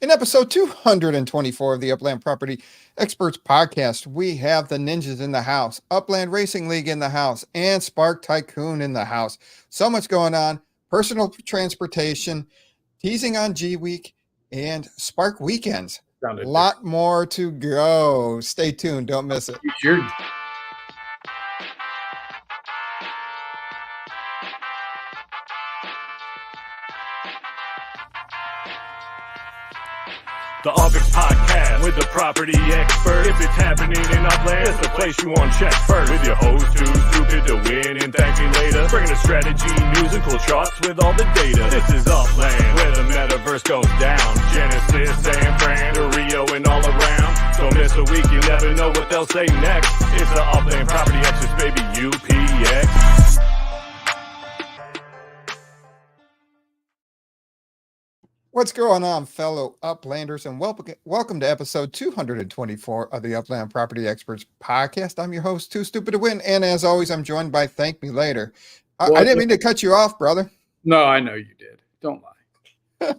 In episode 224 of the Upland Property Experts Podcast, we have the Ninjas in the house, Upland Racing League in the house, and Spark Tycoon in the house. So much going on. Personal transportation, teasing on G Week, and Spark weekends. A lot more to go. Stay tuned. Don't miss it. The UPX Podcast with the property expert. If it's happening in Upland, it's the place you want to check first. With your host, too stupid to win and thank me later. Bringing the strategy, news, and cool charts with all the data. This is Upland, where the metaverse goes down. Genesis, San Fran, to Rio, and all around. Don't miss a week, you never know what they'll say next. It's the Upland Property Experts, baby, UPX. What's going on, fellow Uplanders, and welcome to episode 224 of the Upland Property Experts Podcast. I'm your host, Too Stupid to Win, and as always, I'm joined by ThankMeLater. I didn't mean to cut you off, brother. No, I know you did. Don't lie.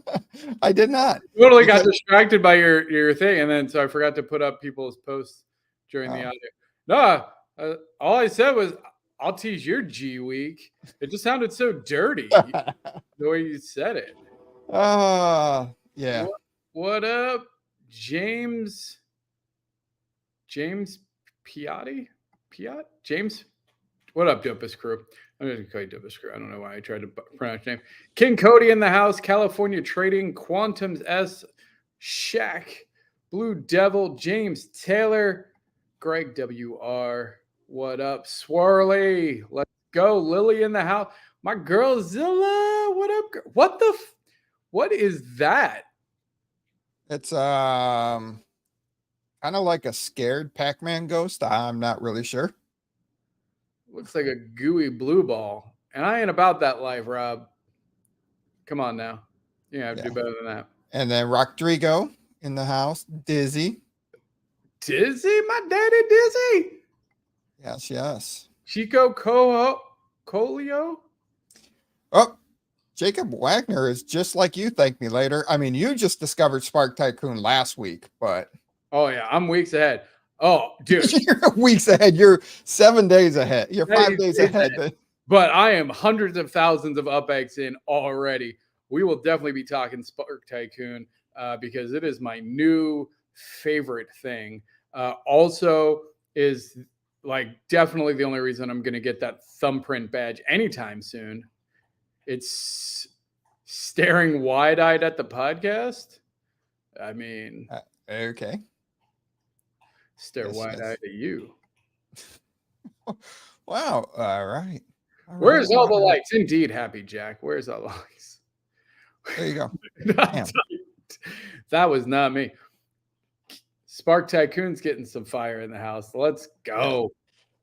I did not. Totally got distracted by your thing, and then so I forgot to put up people's posts during the audio. No, all I said was, I'll tease your G Week. It just sounded so dirty, the way you said it. Yeah. What up, James Piatti? James? What up, Dopus Crew? I'm going to call you Dopus Crew. I don't know why I tried to pronounce your name. King Cody in the house, California Trading, Quantums S, Shaq, Blue Devil, James Taylor, Greg WR. What up, Swirly? Let's go. Lily in the house. My girl Zilla. What up, girl? What is that? It's kind of like a scared Pac-Man ghost. I'm not really sure. Looks like a gooey blue ball. And I ain't about that life, Rob. Come on now. You have to do better than that. And then Rodrigo in the house. Dizzy? My daddy Dizzy? Yes. Chico Colio? Oh, Jacob Wagner is just like you, ThankMeLater. I mean, you just discovered Spark Tycoon last week, but... Oh, yeah, I'm weeks ahead. Oh, dude. You're weeks ahead. You're 7 days ahead. You're 5 days ahead. But I am hundreds of thousands of UPX in already. We will definitely be talking Spark Tycoon because it is my new favorite thing. Also is like definitely the only reason I'm going to get that thumbprint badge anytime soon. It's staring wide-eyed at the podcast. I mean, okay. Stare wide-eyed at you. Wow. All right. Where's all the lights? Indeed, Happy Jack. Where's all the lights? There you go. That was not me. Spark Tycoon's getting some fire in the house. Let's go.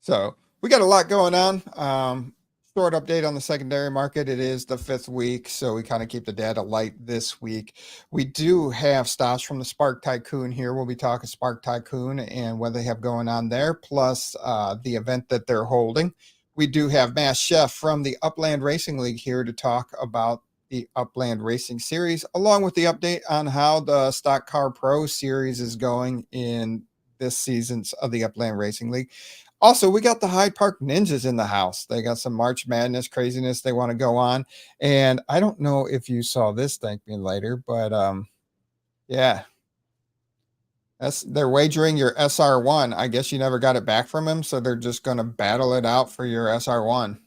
So we got a lot going on. Short update on the secondary market. It is the 5th week, so we kind of keep the data light this week. We do have stocks from the Spark Tycoon here. We'll be talking Spark Tycoon and what they have going on there, plus the event that they're holding. We do have Mass Chef from the Upland Racing League here to talk about the Upland Racing Series, along with the update on how the Stock Car Pro Series is going in this season's of the Upland Racing League. Also, we got the Hyde Park Ninjas in the house. They got some March Madness craziness they want to go on. And I don't know if you saw this, ThankMeLater, but yeah. They're wagering your SR1. I guess you never got it back from him, so they're just going to battle it out for your SR1.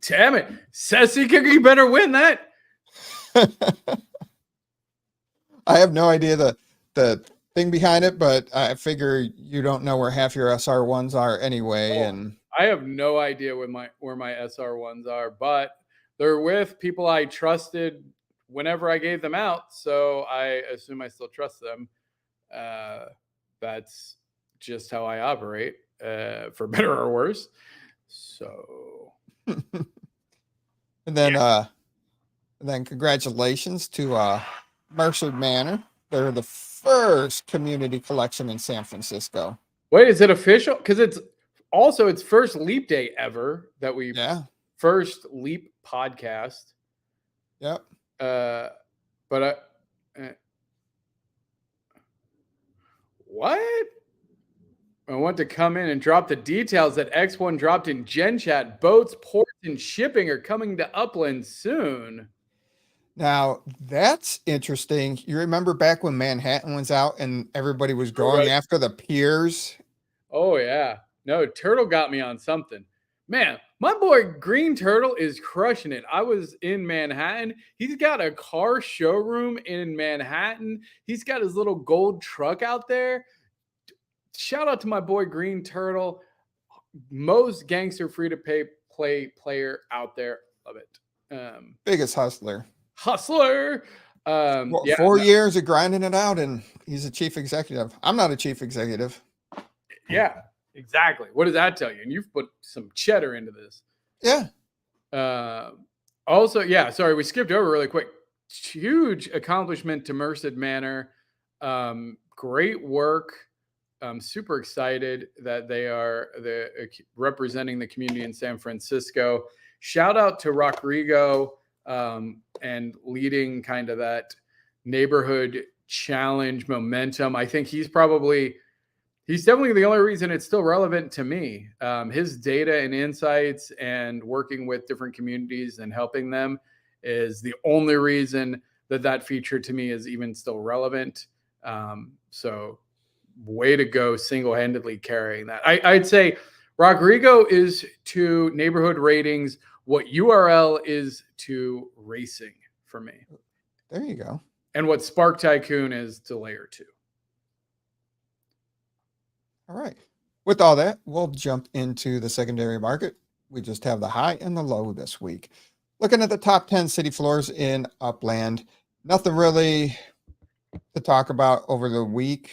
Damn it. Sassy Cookie better win that. I have no idea the thing behind it, but I figure you don't know where half your SR1s are anyway. And I have no idea where my SR1s are, but they're with people I trusted whenever I gave them out. So I assume I still trust them. That's just how I operate, for better or worse. So, and then congratulations to Mercer Manor. They're the first community collection in San Francisco. Wait, is it official? Because it's also its first Leap Day ever that we first Leap podcast. Yep. But What? I want to come in and drop the details that X1 dropped in Gen Chat. Boats, ports, and shipping are coming to Upland soon. Now, that's interesting. You remember back when Manhattan was out and everybody was going after the piers? Oh, yeah. No, Turtle got me on something. Man, my boy Green Turtle is crushing it. I was in Manhattan. He's got a car showroom in Manhattan. He's got his little gold truck out there. Shout out to my boy Green Turtle. Most gangster free-to-play player out there. Love it. Biggest hustler. Well, 4 years of grinding it out, and he's a chief executive. I'm not a chief executive. Yeah, exactly. What does that tell you? And you've put some cheddar into this. Yeah. Also, yeah, sorry, we skipped over really quick. Huge accomplishment to Merced Manor. Great work. I'm super excited that they are representing the community in San Francisco. Shout out to Rodrigo and leading kind of that neighborhood challenge momentum. I think he's definitely the only reason it's still relevant to me. His data and insights and working with different communities and helping them is the only reason that feature to me is even still relevant. So way to go, single-handedly carrying that. I'd say Rodrigo is to neighborhood ratings what URL is to racing for me. There you go. And what Spark Tycoon is to layer 2. All right. With all that, we'll jump into the secondary market. We just have the high and the low this week. Looking at the top 10 city floors in Upland, nothing really to talk about over the week.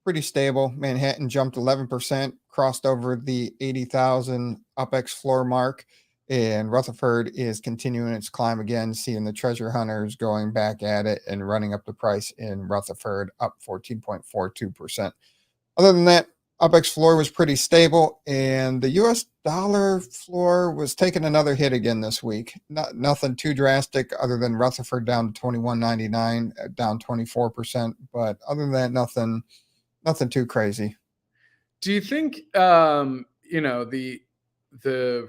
Pretty stable. Manhattan jumped 11%, crossed over the 80,000 UPX floor mark, and Rutherford is continuing its climb again, seeing the treasure hunters going back at it and running up the price in Rutherford, up 14.42%. Other than that, UPX floor was pretty stable, and the US dollar floor was taking another hit again this week. Nothing too drastic other than Rutherford down to 21.99, down 24%, but other than that, nothing too crazy. Do you think the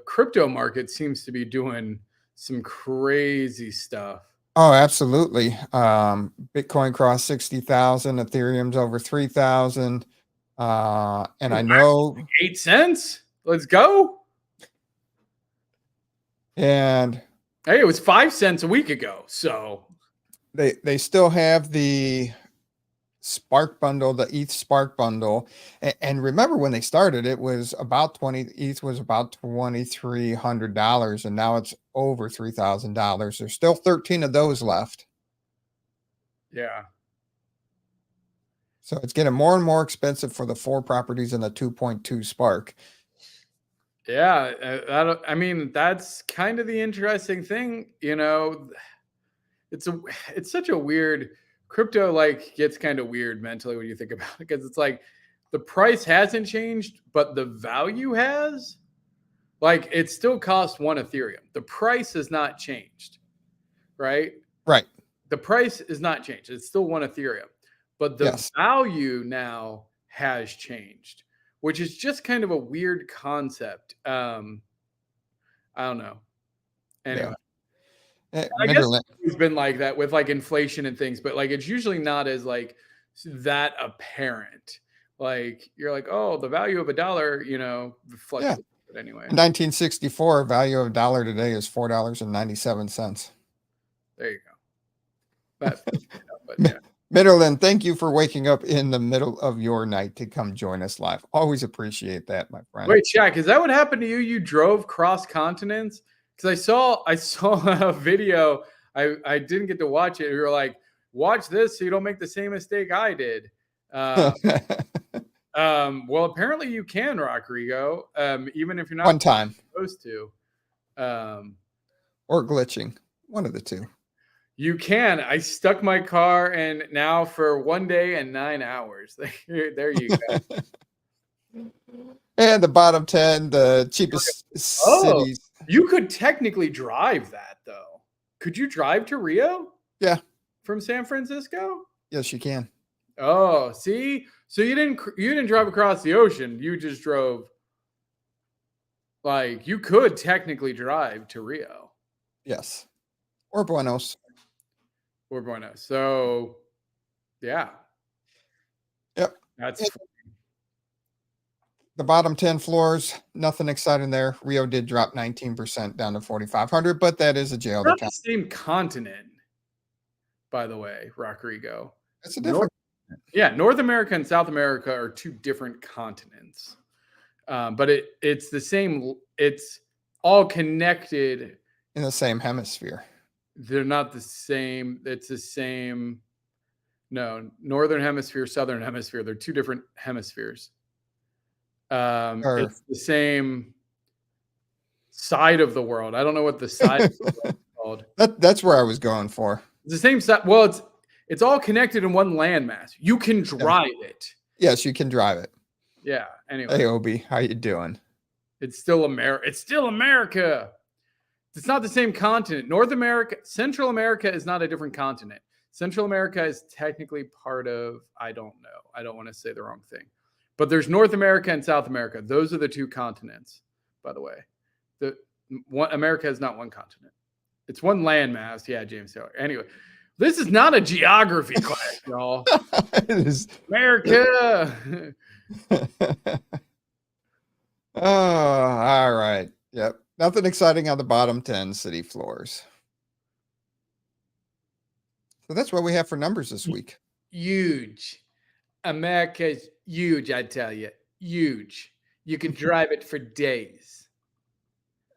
crypto market seems to be doing some crazy stuff? Oh, absolutely. Bitcoin crossed 60,000, Ethereum's over 3,000. And I know 8 cents. Let's go. And hey, it was 5 cents a week ago. So they still have the Spark bundle, the ETH Spark bundle. And remember when they started, it was about ETH was about $2,300, and now it's over $3,000. There's still 13 of those left. Yeah. So it's getting more and more expensive for the 4 properties in the 2.2 Spark. Yeah, I mean, that's kind of the interesting thing. It's such a weird crypto, gets kind of weird mentally when you think about it, because it's like the price hasn't changed, but the value has. It still costs 1 Ethereum. The price has not changed, right? Right. The price is not changed. It's still 1 Ethereum. But the value now has changed, which is just kind of a weird concept. I don't know. Anyway, I guess it's been like that with inflation and things, but it's usually not as that apparent. You're like, oh, the value of $1, fluctuates. But anyway, in 1964, value of $1 today is $4.97. There you go. But yeah. Midderland, thank you for waking up in the middle of your night to come join us live. Always appreciate that, my friend. Wait, Shaq, is that what happened to you? You drove cross continents? Because I saw a video. I didn't get to watch it. You were like, watch this so you don't make the same mistake I did. Well, apparently you can, Rodrigo, even if you're not one time supposed to. Or glitching. One of the two. You can. I stuck my car in now for 1 day and 9 hours. There you go. And the bottom 10, the cheapest cities. You could technically drive that, though. Could you drive to Rio? Yeah. from San Francisco? Yes, you can. Oh, see? So you didn't drive across the ocean. You just drove. Like, you could technically drive to Rio. Yes. Or Buenos. Or Buenos. So, yeah. Yep. That's the bottom 10 floors, nothing exciting there. Rio did drop 19% down to 4,500, but that is a jail. not the same continent, by the way, Rodrigo. It's a different. North America and South America are two different continents. But it's the same. It's all connected in the same hemisphere. They're not the same. It's the same. No, Northern Hemisphere, Southern Hemisphere. They're two different hemispheres. It's the same side of the world. I don't know what the side of the world is called. That's where I was going for. It's the same side. Well, it's all connected in one landmass. You can drive it. Yes, you can drive it. Yeah. Anyway. Hey, Obi, how you doing? It's still America. It's still America. It's not the same continent. North America, Central America is not a different continent. Central America is technically part of, I don't know. I don't want to say the wrong thing. But there's North America and South America. Those are the two continents, by the way. America is not one continent. It's one landmass. Yeah, James Taylor. Anyway, this is not a geography class, y'all. It is America. Oh, all right. Yep. Nothing exciting on the bottom 10 city floors. So that's what we have for numbers this week. Huge. America's huge, I tell you. Huge. You can drive it for days.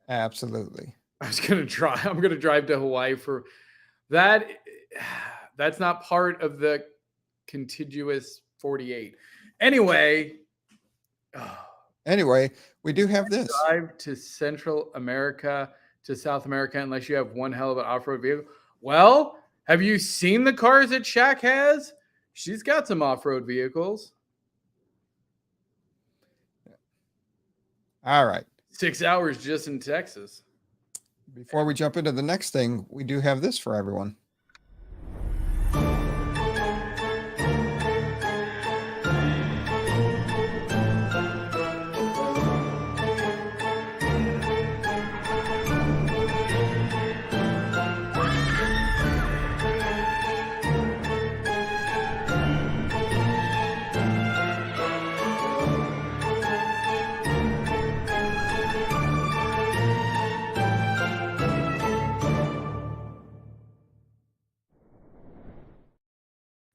Absolutely. I'm going to drive to Hawaii for that. That's not part of the contiguous 48. Anyway. Anyway, we do have this. Drive to Central America, to South America, unless you have one hell of an off-road vehicle. Well, have you seen the cars that Shaq has? She's got some off-road vehicles. All right. 6 hours just in Texas. Before we jump into the next thing, we do have this for everyone.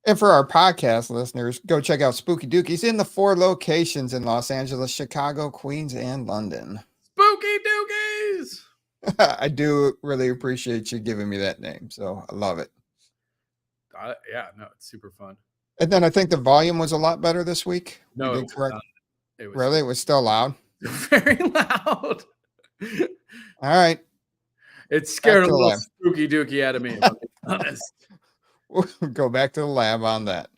And for our podcast listeners, go check out Spooky Dookies in the 4 locations in Los Angeles, Chicago, Queens, and London. Spooky Dookies! I do really appreciate you giving me that name, so I love it. Yeah, no, it's super fun. And then I think the volume was a lot better this week. No, it was really? It was still loud? Very loud. All right. It scared a little spooky dookie out of me, if I'm being honest. We'll go back to the lab on that.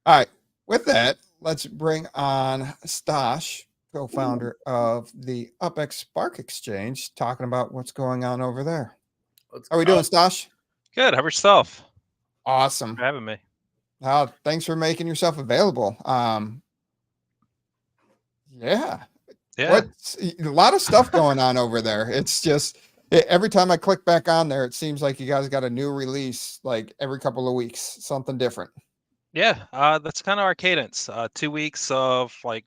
All right. With that, let's bring on Stash, co-founder of the UPX Spark Exchange, talking about what's going on over there. How are we doing, Stash? Good. How about yourself? Awesome. Thanks for having me. Thanks for making yourself available. Yeah. A lot of stuff going on over there. It's just every time I click back on there, it seems like you guys got a new release like every couple of weeks, something different. Yeah, that's kind of our cadence. 2 weeks of like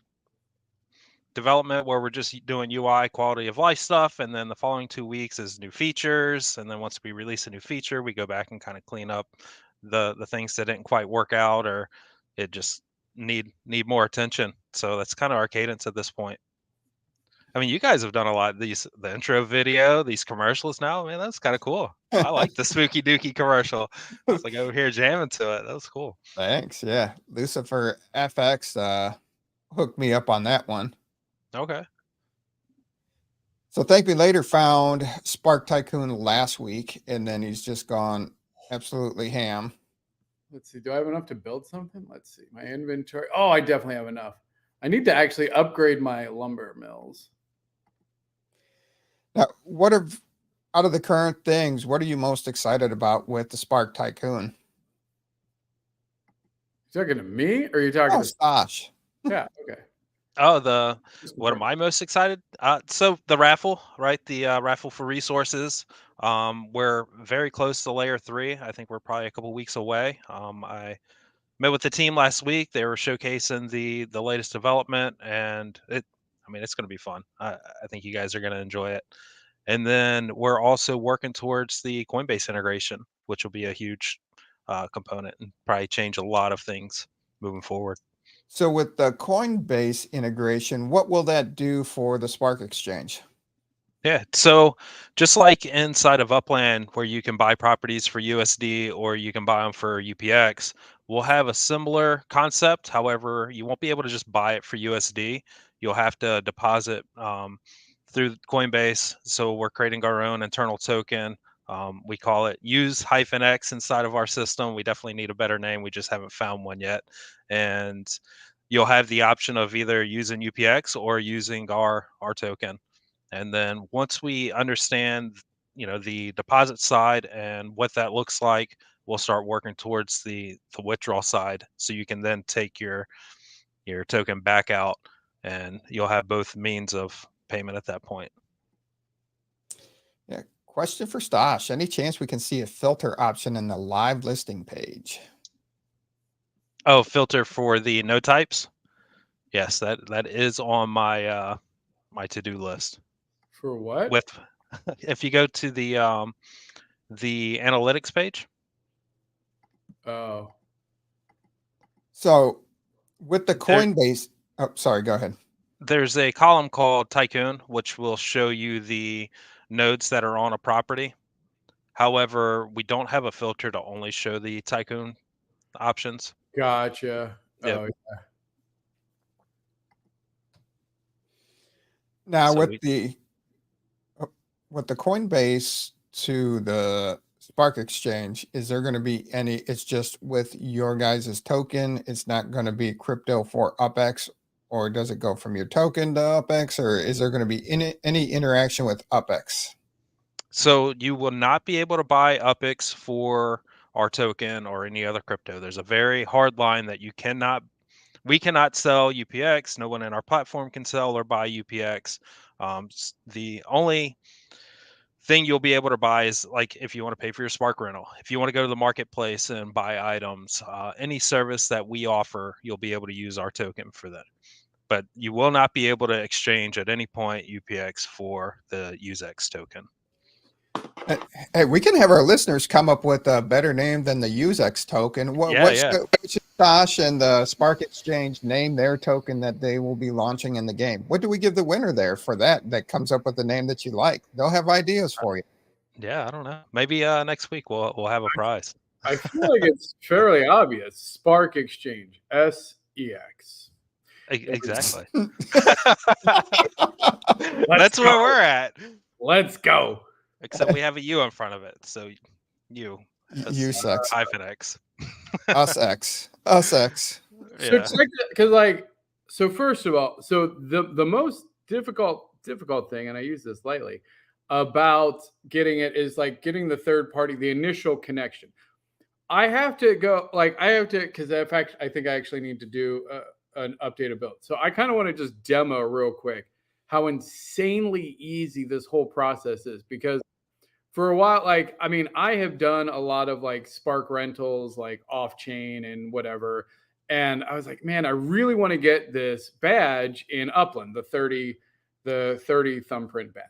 development where we're just doing UI quality of life stuff, and then the following 2 weeks is new features, and then once we release a new feature, we go back and kind of clean up the things that didn't quite work out or it just need more attention. So that's kind of our cadence at this point. I mean, you guys have done a lot of the intro video, these commercials now. Man, that's kind of cool. I like the Spooky Dookie commercial. It's like over here jamming to it. That was cool. Thanks. Yeah. Lucifer FX hooked me up on that one. Okay. So ThankMeLater found Spark Tycoon last week, and then he's just gone absolutely ham. Let's see. Do I have enough to build something? Let's see. My inventory. Oh, I definitely have enough. I need to actually upgrade my lumber mills. Now, out of the current things, what are you most excited about with the Spark Tycoon? You talking to me or are you talking Oh, to Stosh. Yeah, okay. Oh, Just what am confirm. I most excited? So the raffle, right? The raffle for resources. We're very close to layer 3. I think we're probably a couple weeks away. I met with the team last week. They were showcasing the latest development, and it's going to be fun. I think you guys are going to enjoy it. And then we're also working towards the Coinbase integration, which will be a huge component and probably change a lot of things moving forward. So with the Coinbase integration, what will that do for the Spark Exchange? Yeah. So just like inside of Upland, where you can buy properties for USD or you can buy them for UPX, we'll have a similar concept. However, you won't be able to just buy it for USD. You'll have to deposit through Coinbase. So we're creating our own internal token. We call it use-x inside of our system. We definitely need a better name. We just haven't found one yet. And you'll have the option of either using UPX or using our token. And then once we understand, the deposit side and what that looks like, we'll start working towards the withdrawal side. So you can then take your token back out, and you'll have both means of payment at that point. Yeah. Question for Stosh. Any chance we can see a filter option in the live listing page? Oh, filter for the node types. Yes, that is on my my to-do list. For what? With if you go to the analytics page. Oh. So with the There- Coinbase, oh, sorry, go ahead. There's a column called Tycoon, which will show you the nodes that are on a property. However, we don't have a filter to only show the Tycoon options. Gotcha. Yep. Oh, Now So with the Coinbase to the Spark Exchange, is there going to be any? It's just with your guys' token. It's not going to be crypto for UpX, or does it go from your token to UpX, or is there going to be any interaction with UpX? So you will not be able to buy UpX for our token or any other crypto. There's a very hard line that we cannot sell UPX. No one in our platform can sell or buy UPX. The only thing you'll be able to buy is like if you want to pay for your Spark rental, if you want to go to the marketplace and buy items, any service that we offer, you'll be able to use our token for that. But you will not be able to exchange at any point UPX for the UseX token. Hey, we can have our listeners come up with a better name than the UseX token. What should Stosh and the Spark Exchange name their token that they will be launching in the game? What do we give the winner there for that comes up with the name that you like? They'll have ideas for you. Yeah, I don't know. Maybe next week we'll have a prize. I feel like it's fairly obvious. Spark Exchange, SEX. Exactly. Let's That's where go. we're at. Let's go. Except we have a U in front of it. So UseX. hyphen X. UsX. So check that, because so first of all, so the most difficult thing, and I use this lightly, about getting it is like getting the third party, the initial connection. I have to because in fact I think I actually need to do an updated build. So I kind of want to just demo real quick how insanely easy this whole process is, because for a while, I have done a lot of Spark rentals, off chain and whatever. And I was like, man, I really want to get this badge in Upland, the 30 thumbprint badge.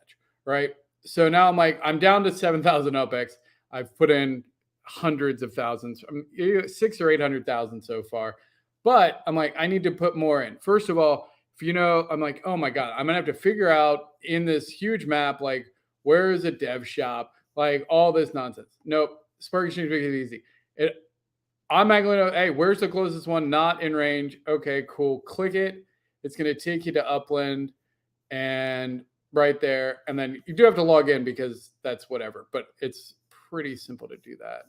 Right. So now I'm down to 7,000 UpX. I've put in hundreds of thousands, 600,000 or 800,000 so far. But I'm like, I need to put more in. First of all, I'm like, oh my God, I'm going to have to figure out in this huge map, where is a dev shop? All this nonsense. Nope. Spark Exchange makes it easy. I'm not going to, hey, where's the closest one? Not in range. Okay, cool. Click it. It's going to take you to Upland and right there. And then you do have to log in because that's whatever, but it's pretty simple to do that.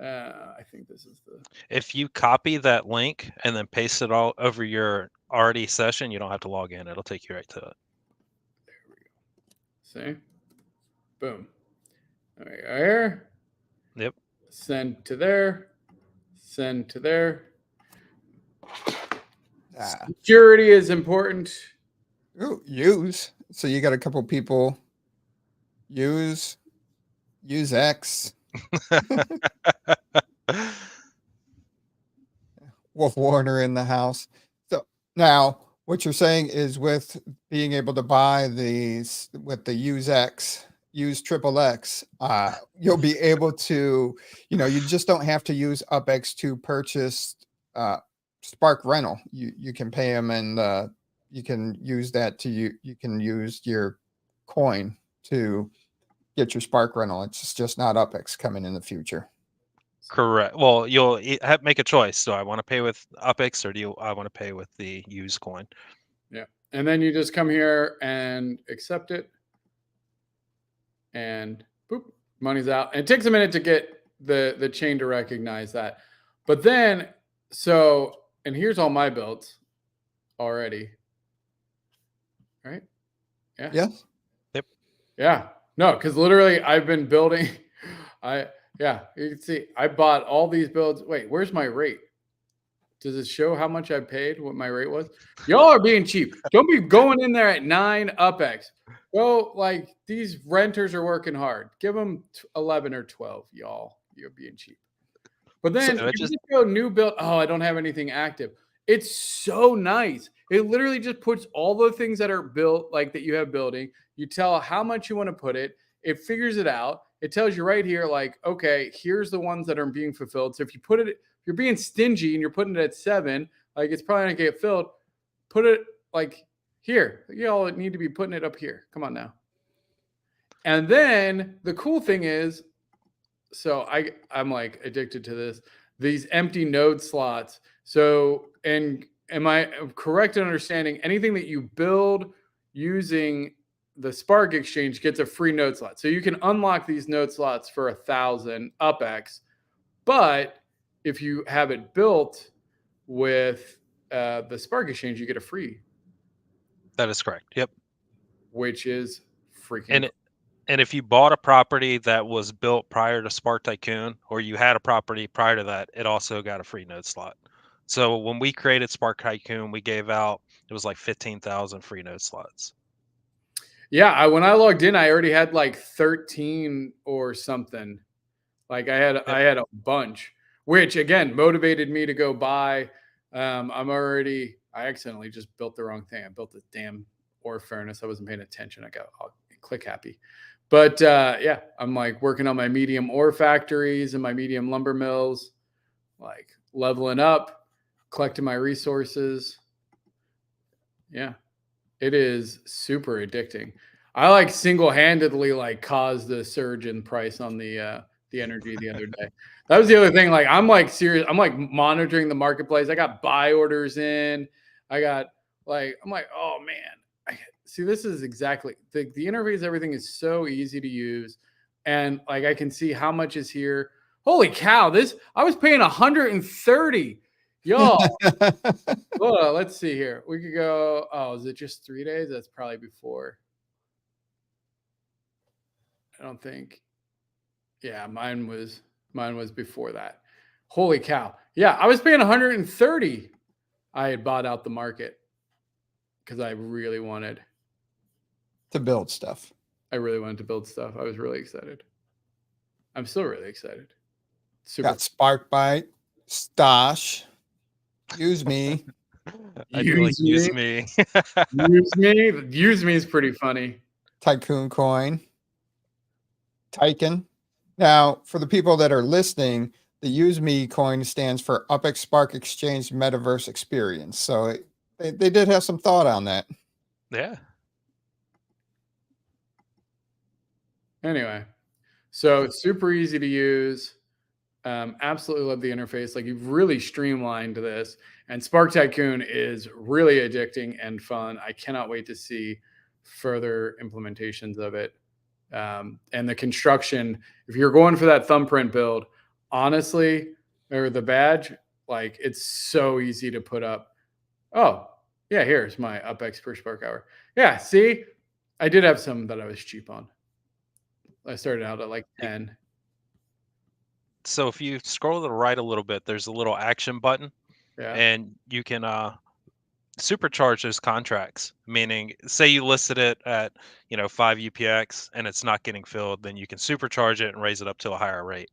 I think this is If you copy that link and then paste it all over your already session, you don't have to log in. It'll take you right to it. There we go. See? Boom. There we go here. Yep. Send to there. Send to there. Security is important. Ooh, use. So you got a couple people use X. Wolf Warner in the house. So now what you're saying is with being able to buy these with the use XXX, you'll be able to, you just don't have to use UpX to purchase Spark rental. You can pay them and you can use that you can use your coin to get your Spark rental. It's just not UpX coming in the future. Correct. Well, you'll make a choice. Do I want to pay with UpX or I want to pay with the used coin? Yeah. And then you just come here and accept it. And boop, money's out. And it takes a minute to get the chain to recognize that. But then, and here's all my builds already. Right? Yeah. Yes. Yep. Yeah. No, because literally I've been building. Yeah, you can see I bought all these builds. Wait, where's my rate? Does it show how much I paid, what my rate was? Y'all are being cheap. Don't be going in there at 9 UpX. Go, like, these renters are working hard. Give them 11 or 12, y'all. You're being cheap. But then you just go new build. Oh, I don't have anything active. It's so nice. It literally just puts all the things that are built, like that you have building. You tell how much you want to put it. It figures it out. It tells you right here, like, okay, here's the ones that are being fulfilled. So if you put it, if you're being stingy and you're putting it at 7, like it's probably not gonna get filled. Put it like here. You all need to be putting it up here. Come on now. And then the cool thing is, so I'm like addicted to this. These empty node slots. So, and am I correct in understanding anything that you build using the Spark exchange gets a free node slot. So you can unlock these node slots for 1,000 UpX. But if you have it built with the Spark exchange, you get a free. That is correct. Yep. Which is freaking cool. And if you bought a property that was built prior to Spark Tycoon, or you had a property prior to that, it also got a free node slot. So when we created Spark Tycoon, we gave out, it was like 15,000 free node slots. Yeah, when I logged in, I already had like 13 or something. Like I had a bunch, which again motivated me to go buy. I accidentally just built the wrong thing. I built the damn ore furnace. I wasn't paying attention. I got all click happy. But yeah, I'm like working on my medium ore factories and my medium lumber mills, like leveling up, collecting my resources. Yeah. It is super addicting. I like single-handedly like caused the surge in price on the energy the other day. That was the other thing. Like I'm like serious. I'm like monitoring the marketplace. I got buy orders in. I got like, I'm like, oh man. See, this is exactly the interface. Everything is so easy to use. And like, I can see how much is here. Holy cow. I was paying 130. Y'all, let's see here. We could go. Oh, is it just 3 days? That's probably before. I don't think. Yeah, mine was before that. Holy cow. Yeah, I was paying 130. I had bought out the market because I really wanted to build stuff. I really wanted to build stuff. I was really excited. I'm still really excited. Super. Got Spark Bite, Stosh. Use me. Use me. Use me. Use me is pretty funny. Tycoon coin. Tycoon. Now, for the people that are listening, the Use Me coin stands for UpX Spark Exchange Metaverse Experience. So they did have some thought on that. Yeah. Anyway, so it's super easy to use. Absolutely love the interface. Like you've really streamlined this, and Spark Tycoon is really addicting and fun. I cannot wait to see further implementations of it. And the construction, if you're going for that thumbprint build, honestly, or the badge, like it's so easy to put up. Oh yeah, here's my UpX per Spark hour. Yeah, see, I did have some that I was cheap on. I started out at like 10. So if you scroll to the right a little bit, there's a little action button. Yeah. And you can supercharge those contracts. Meaning, say you listed it at 5 UPX and it's not getting filled, then you can supercharge it and raise it up to a higher rate.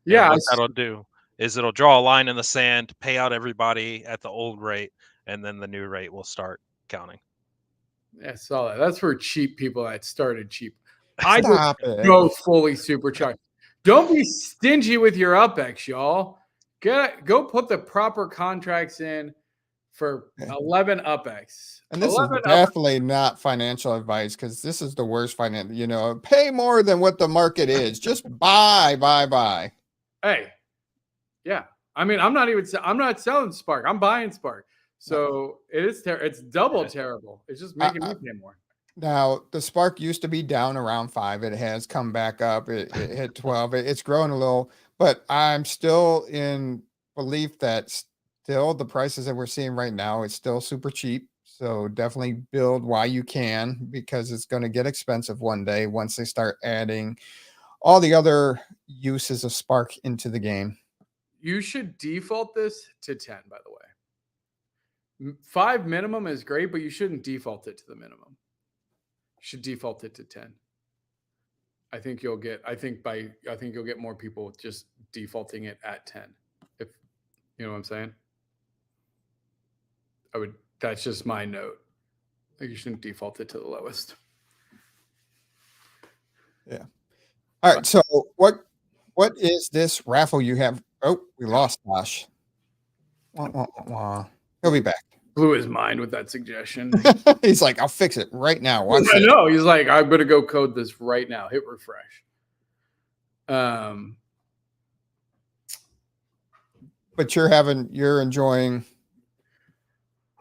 Yeah, And what that'll do is it'll draw a line in the sand, pay out everybody at the old rate, and then the new rate will start counting. I saw that. That's for cheap people that started cheap. I Stop just it. go fully supercharged. Don't be stingy with your UPX, y'all. Go put the proper contracts in for 11 UPX. And this is 11 definitely not financial advice, because this is the worst finance. Pay more than what the market is. Just buy. Hey, yeah. I mean, I'm not selling Spark. I'm buying Spark. So it's double terrible. It's just making me pay more. Now, the Spark used to be down around 5. It has come back up. It hit 12. It's grown a little, but I'm still in belief that still the prices that we're seeing right now, it's still super cheap. So definitely build while you can, because it's going to get expensive one day once they start adding all the other uses of Spark into the game. You should default this to 10, by the way. 5 minimum is great, but you shouldn't default it to the minimum. You should default it to 10. I think you'll get more people just defaulting it at 10. If you know what I'm saying. That's just my note. I think you shouldn't default it to the lowest. Yeah. All right. So what is this raffle you have? Oh, we lost Josh. He'll be back. Blew his mind with that suggestion. He's like, I'll fix it right now. Watch I know. He's like, I'm going to go code this right now. Hit refresh. But you're enjoying.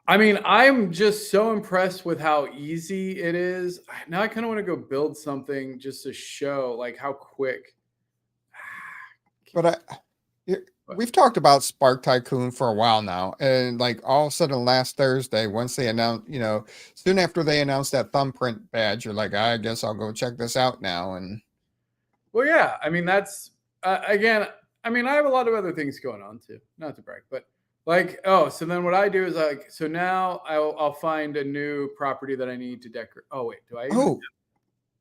I mean, I'm just so impressed with how easy it is. Now I kind of want to go build something just to show like how quick. But we've talked about Spark Tycoon for a while now, and like all of a sudden last Thursday, once they announced, soon after they announced that thumbprint badge, you're like, I guess I'll go check this out now. And well, yeah, I mean that's again. I mean, I have a lot of other things going on too. Not to brag, but so then what I do is so now I'll find a new property that I need to decorate. Oh wait, do I?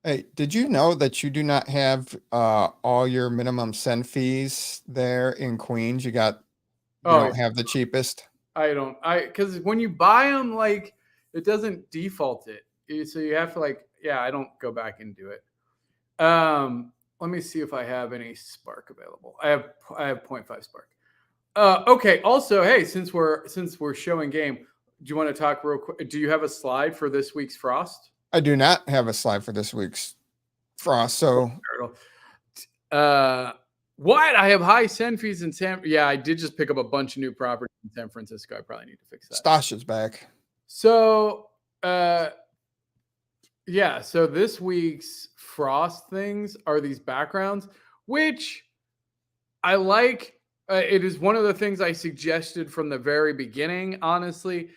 Hey, did you know that you do not have all your minimum send fees there in Queens? You don't have the cheapest. I don't. Because when you buy them, it doesn't default it. So you have to I don't go back and do it. Let me see if I have any Spark available. I have 0.5 Spark. Okay. Also, hey, since we're showing game, do you want to talk real quick? Do you have a slide for this week's Frost? I do not have a slide for this week's Frost. So, what? I have high send fees in San. Yeah, I did just pick up a bunch of new property in San Francisco. I probably need to fix that. Stosh is back. So, so this week's Frost things are these backgrounds, which I like. It is one of the things I suggested from the very beginning, honestly.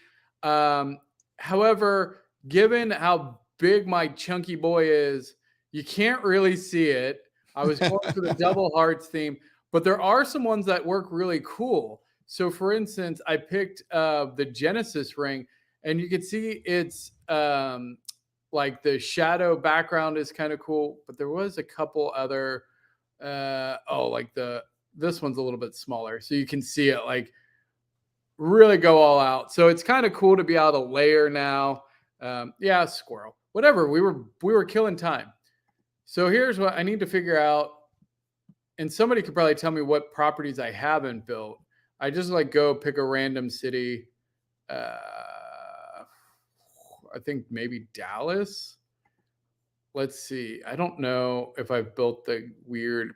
However, given how big my chunky boy is, you can't really see it. I was going for the double hearts theme, but there are some ones that work really cool. So for instance, I picked the Genesis ring, and you can see it's the shadow background is kind of cool, but there was a couple other this one's a little bit smaller, so you can see it really go all out. So it's kind of cool to be able to layer now. Squirrel, whatever. We were killing time. So here's what I need to figure out. And somebody could probably tell me what properties I haven't built. I just go pick a random city. I think maybe Dallas. Let's see. I don't know if I've built the weird.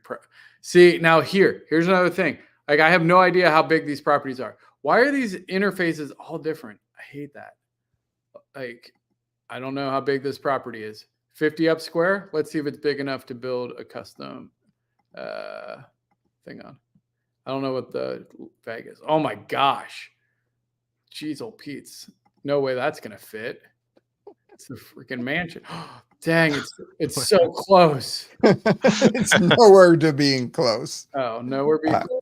See, now here's another thing. I have no idea how big these properties are. Why are these interfaces all different? I hate that. I don't know how big this property is. 50 up square. Let's see if it's big enough to build a custom thing on. I don't know what the bag is. Oh my gosh. Jeez, old Pete's. No way that's going to fit. It's a freaking mansion. Dang, it's so close. It's nowhere to being close. Oh, nowhere being close.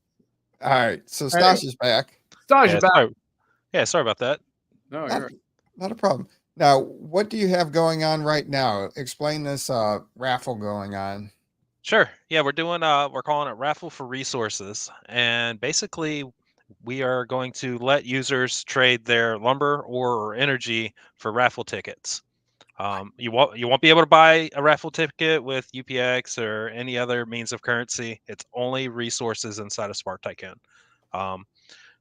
All right. So Stosh is back. Stosh is back. Yeah, sorry about that. No, Not, you're right. not a problem. Now, what do you have going on right now? Explain this raffle going on. Sure. Yeah, we're calling it Raffle for Resources. And basically we are going to let users trade their lumber or energy for raffle tickets. You won't be able to buy a raffle ticket with UPX or any other means of currency. It's only resources inside of Spark Tycoon.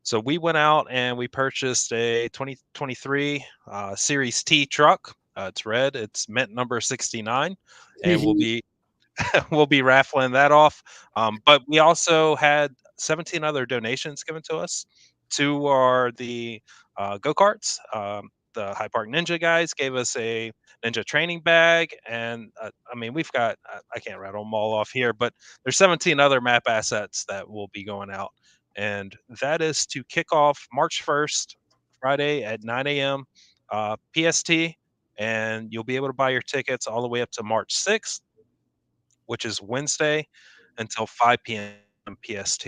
So we went out and we purchased a 2023 Series T truck. It's red. It's mint number 69, and we'll be raffling that off. But we also had 17 other donations given to us. 2 are the go-karts. The Hyde Park Ninja guys gave us a Ninja training bag. And I mean, we've got, I can't rattle them all off here, but there's 17 other map assets that will be going out. And that is to kick off March 1st, Friday at 9 a.m. PST. And you'll be able to buy your tickets all the way up to March 6th, which is Wednesday, until 5 p.m. PST.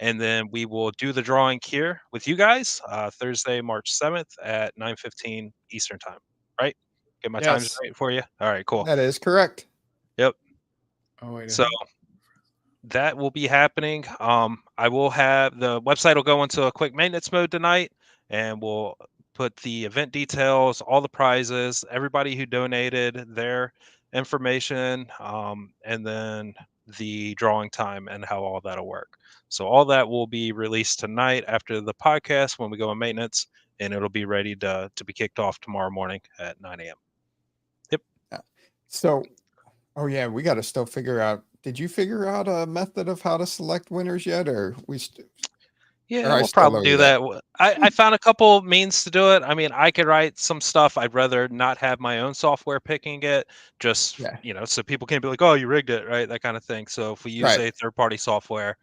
And then we will do the drawing here with you guys Thursday, March 7th at 9:15 Eastern time. Right? Get my times Yes, right for you? All right, cool. that is correct. Yep. Oh, wait. So that will be happening. I will have the website will go into a quick maintenance mode tonight, and we'll put the event details, all the prizes, everybody who donated their information, and then the drawing time and how all that'll work. So all that will be released tonight after the podcast when we go in maintenance, and it'll be ready to be kicked off tomorrow morning at 9 a.m. Yep. So, oh yeah, we got to still figure out. Did you figure out a method of how to select winners yet, or Yeah, or I we'll still probably owe do you that. I found a couple means to do it. I mean, I could write some stuff. I'd rather not have my own software picking it, just, Yeah. so people can't be like, oh, you rigged it, right? That kind of thing. So if we use Right. a third-party software,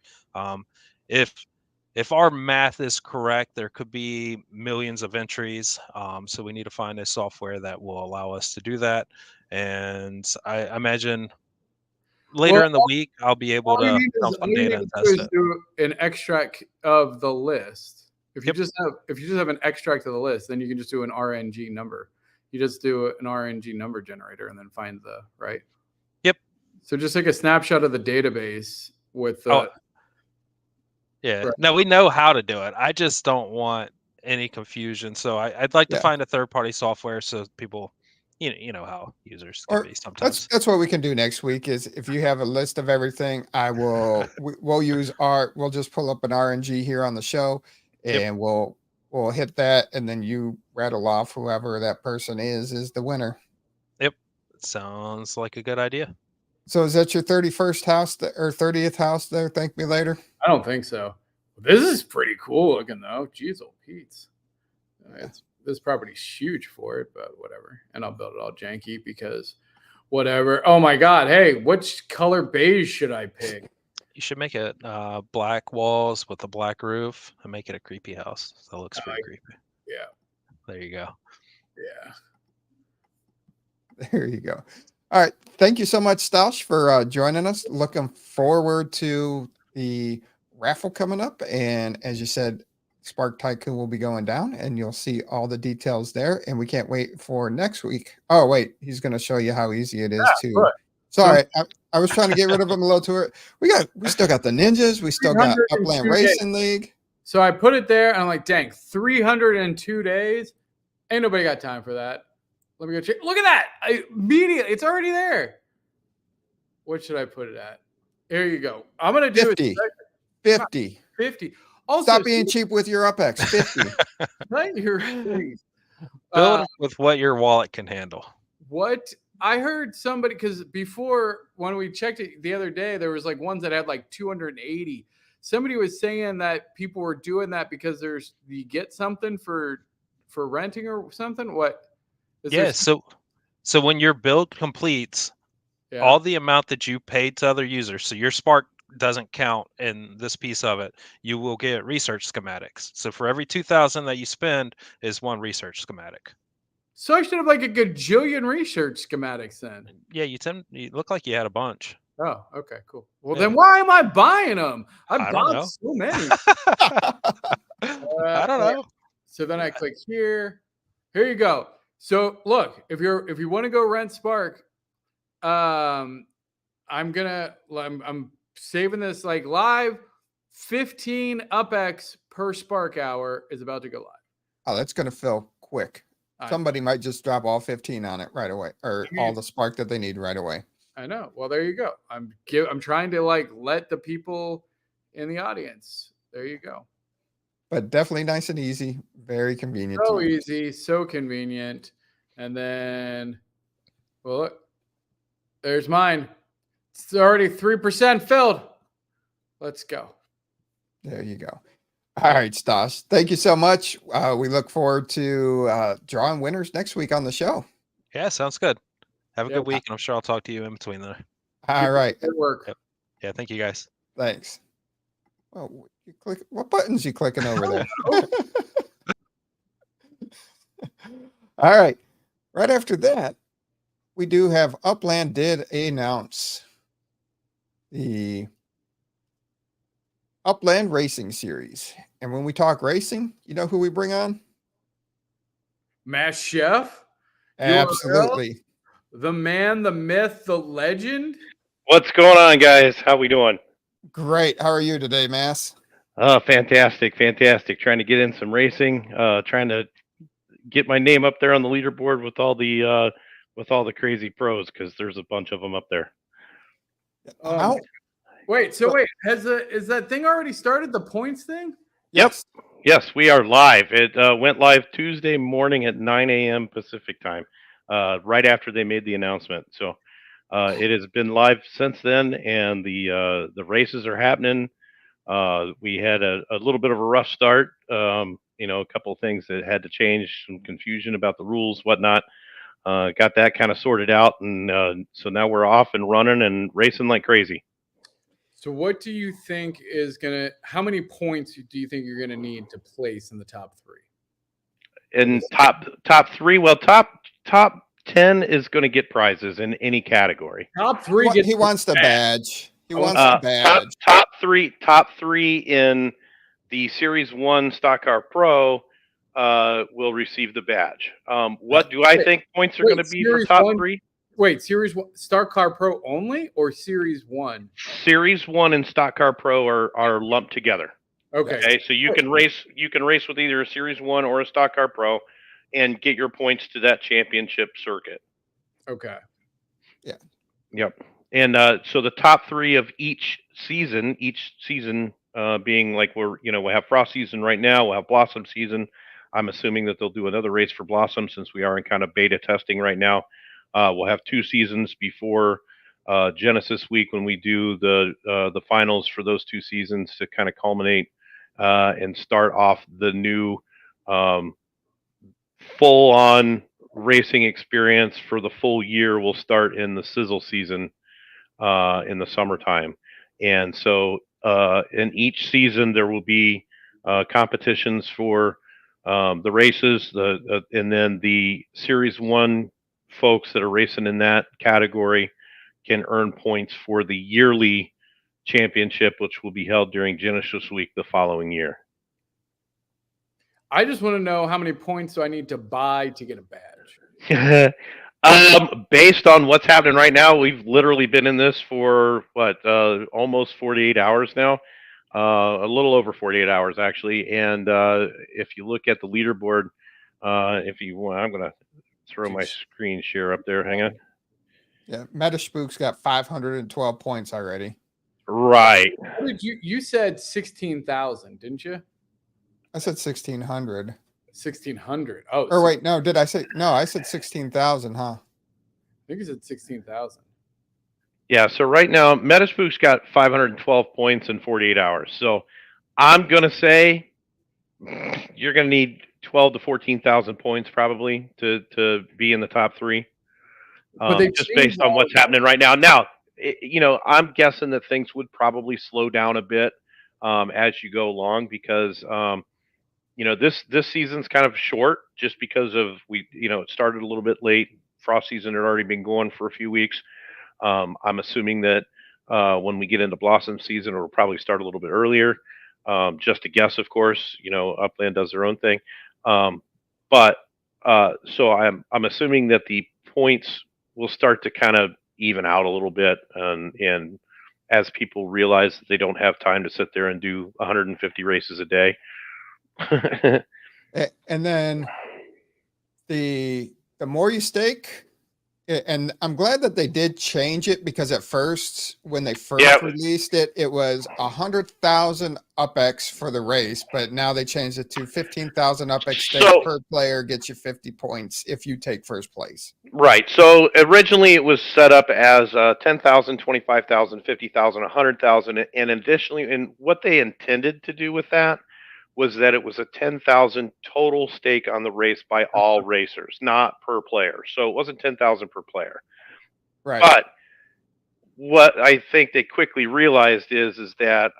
if our math is correct, there could be millions of entries. So we need to find a software that will allow us to do that. And I imagine later in the week, I'll be able all you to need dump all some you data need and to do test is it. do an extract of the list. If you Yep. just have an extract of the list, then you can just do an RNG number. You just do an RNG number generator and then find the right. Yep. So just take a snapshot of the database with the. Oh, yeah. Right. No, we know how to do it. I just don't want any confusion. So I'd like to Yeah. find a third-party software so people, you know how users can Or be sometimes. that's what we can do next week. Is if you have a list of everything, we'll just pull up an RNG here on the show, Yep. and we'll hit that, and then you rattle off whoever that person is the winner. Yep. Sounds like a good idea. So is that your 31st house or 30th house there? Thank me later. I don't think so. This is pretty cool looking though. Jeez, old Pete's. This property's huge for it, but whatever. And I'll build it all janky because whatever. Oh my God. Hey, which color beige should I pick? You should make it black walls with a black roof and make it a creepy house. That looks pretty creepy. Yeah. There you go. Yeah. There you go. All right. Thank you so much, Stausch, for joining us. Looking forward to the raffle coming up. And as you said, Spark Tycoon will be going down, and you'll see all the details there. And we can't wait for next week. Oh, wait. He's going to show you how easy it is to. Right. Sorry. I was trying to get rid of him a little too early. We still got the Ninjas. We still got Upland Racing League. So I put it there, and I'm like, dang, 302 days. Ain't nobody got time for that. Let me go check. Look at that. Immediately, it's already there. What should I put it at? Here you go. I'm going to do 50. 50. 50. Also, Stop being cheap with your UPX. 50. Build with what your wallet can handle. What I heard somebody, because before when we checked it the other day, there was like ones that had like 280. Somebody was saying that people were doing that because you get something for renting or something. What? So when your build completes, all the amount that you paid to other users, so your Spark doesn't count in this piece of it, you will get research schematics. So for every 2,000 that you spend is one research schematic. So I should have like a gajillion research schematics then. Yeah, you look like you had a bunch. Oh, okay, cool. Well, then why am I buying them? I don't know. so many. I don't know. So then I click here. Here you go. So look, if you want to go rent Spark, I'm saving this like live. 15 UPX per Spark hour is about to go live. Oh, that's going to fill quick. Somebody might just drop all 15 on it right away, or all the Spark that they need right away. I know. Well, there you go. I'm trying to like let the people in the audience. There you go. But definitely nice and easy, very convenient. So easy, so convenient. And then, well, look, there's mine. It's already 3% filled. Let's go. There you go. All right, Stas. Thank you so much. We look forward to drawing winners next week on the show. Yeah, sounds good. Have a good week, and I'm sure I'll talk to you in between there. All right. Good work. Yep. Yeah, thank you guys. Thanks. Oh, you click. What buttons you clicking over there? All right. Right after that, we do have Upland did announce the Upland Racing Series. And when we talk racing, you know who we bring on? Mass Chef? Absolutely. The man, the myth, the legend? What's going on, guys? How we doing? Great. How are you today, Mass? Fantastic. Trying to get in some racing, trying to get my name up there on the leaderboard with all the crazy pros, because there's a bunch of them up there. Wait, is that thing already started, the points thing? Yes, we are live. It went live Tuesday morning at 9 a.m. Pacific time, right after they made the announcement. So it has been live since then, and the races are happening. We had a little bit of a rough start. A couple of things that had to change, some confusion about the rules, whatnot. Got that kind of sorted out, and so now we're off and running and racing like crazy. So what do you think how many points do you think you're going to need to place in the top three? In top three, well, top 10 is going to get prizes in any category. Top three, he wants the badge. He wants the badge. Top three in the Series 1 Stock Car Pro will receive the badge. What do I think points are going to be for top three? Wait, Series 1 Stock Car Pro only, or Series 1? Series 1 and Stock Car Pro are lumped together. Okay. So you can race with either a Series 1 or a Stock Car Pro and get your points to that championship circuit. Okay. Yeah. Yep. And so the top three of each season being like we'll have Frost season right now, we'll have Blossom season. I'm assuming that they'll do another race for Blossom since we are in kind of beta testing right now. We'll have 2 seasons before Genesis week when we do the finals for those 2 seasons to kind of culminate and start off the new full-on racing experience for the full year. Will start in the Sizzle season in the summertime. And so in each season there will be competitions for the races, and then the Series 1 folks that are racing in that category can earn points for the yearly championship, which will be held during Genesis week the following year. I just want to know how many points do I need to buy to get a badge? Based on what's happening right now, we've literally been in this for almost 48 hours now, a little over 48 hours actually. And if you look at the leaderboard, I'm going to throw my screen share up there. Hang on. Yeah, Metaspook's got 512 points already. Right. What did you said 16,000, didn't you? I said 1,600. 1,600. Oh. Or wait, no, did I say no? I said 16,000, huh? I think you said 16,000. Yeah. So right now, Metaspook's got 512 points in 48 hours. So I'm gonna say you're gonna need 12 to 14,000 points probably to be in the top three. Just based on what's happening right now. Now, I'm guessing that things would probably slow down a bit as you go along because, this season's kind of short just because of it started a little bit late. Frost season had already been going for a few weeks. I'm assuming that when we get into Blossom season, it'll probably start a little bit earlier. Just a guess, of course. Upland does their own thing. So I'm assuming that the points will start to kind of even out a little bit, and as people realize that they don't have time to sit there and do 150 races a day. And then the more you stake, and I'm glad that they did change it, because at first, when they first released it, it was 100,000 UPX for the race, but now they changed it to 15,000 UPX stake per player gets you 50 points if you take first place. Right. So originally it was set up as 10,000, 25,000, 50,000, 100,000, and additionally, and what they intended to do with that was that it was a 10,000 total stake on the race by all racers, not per player. So it wasn't 10,000 per player. Right. But what I think they quickly realized is that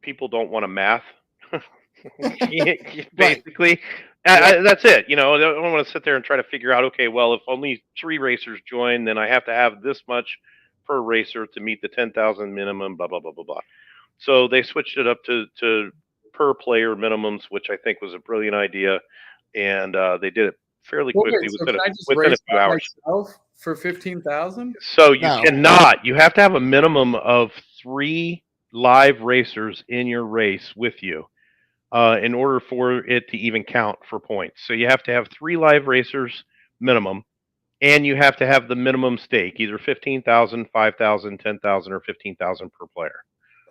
people don't want to math. Basically, that's it. You know, I don't want to sit there and try to figure out, okay, well, if only 3 racers join, then I have to have this much per racer to meet the 10,000 minimum, blah, blah, blah, blah, blah. So they switched it up to per player minimums, which I think was a brilliant idea, and they did it fairly quickly within a few hours. For 15,000? So you cannot. You have to have a minimum of 3 live racers in your race with you in order for it to even count for points. So you have to have 3 live racers minimum, and you have to have the minimum stake, either 15,000, 5,000, 10,000, or 15,000 per player.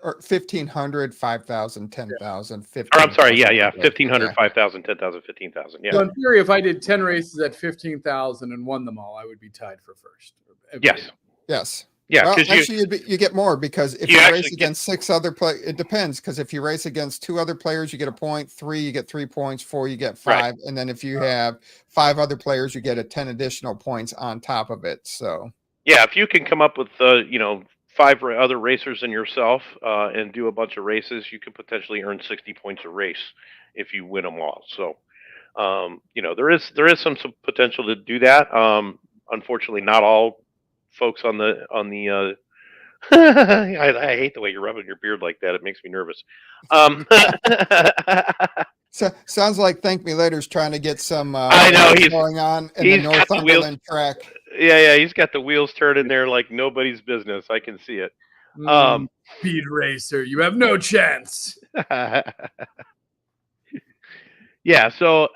Or 1,500, 5,000, 10,000, 15,000. Or I'm sorry, 1,500, 5,000, 10,000, 15,000. Yeah. So in theory, if I did 10 races at 15,000 and won them all, I would be tied for first. Yes. Yes. Yeah. Well, actually, you get more, because if you race against 6 other players, it depends. Because if you race against 2 other players, you get a point. 3, you get 3 points. 4, you get 5. Right. And then if you have 5 other players, you get 10 additional points on top of it. So yeah, if you can come up with 5 other racers and yourself and do a bunch of races, you could potentially earn 60 points a race if you win them all. So there is some potential to do that. Unfortunately, not all folks on the I hate the way you're rubbing your beard like that. It makes me nervous. So sounds like ThankMeLater's trying to get some I know he's going on in the Northumberland track. Yeah, he's got the wheels turning there like nobody's business. I can see it. Speed racer, you have no chance. Yeah, so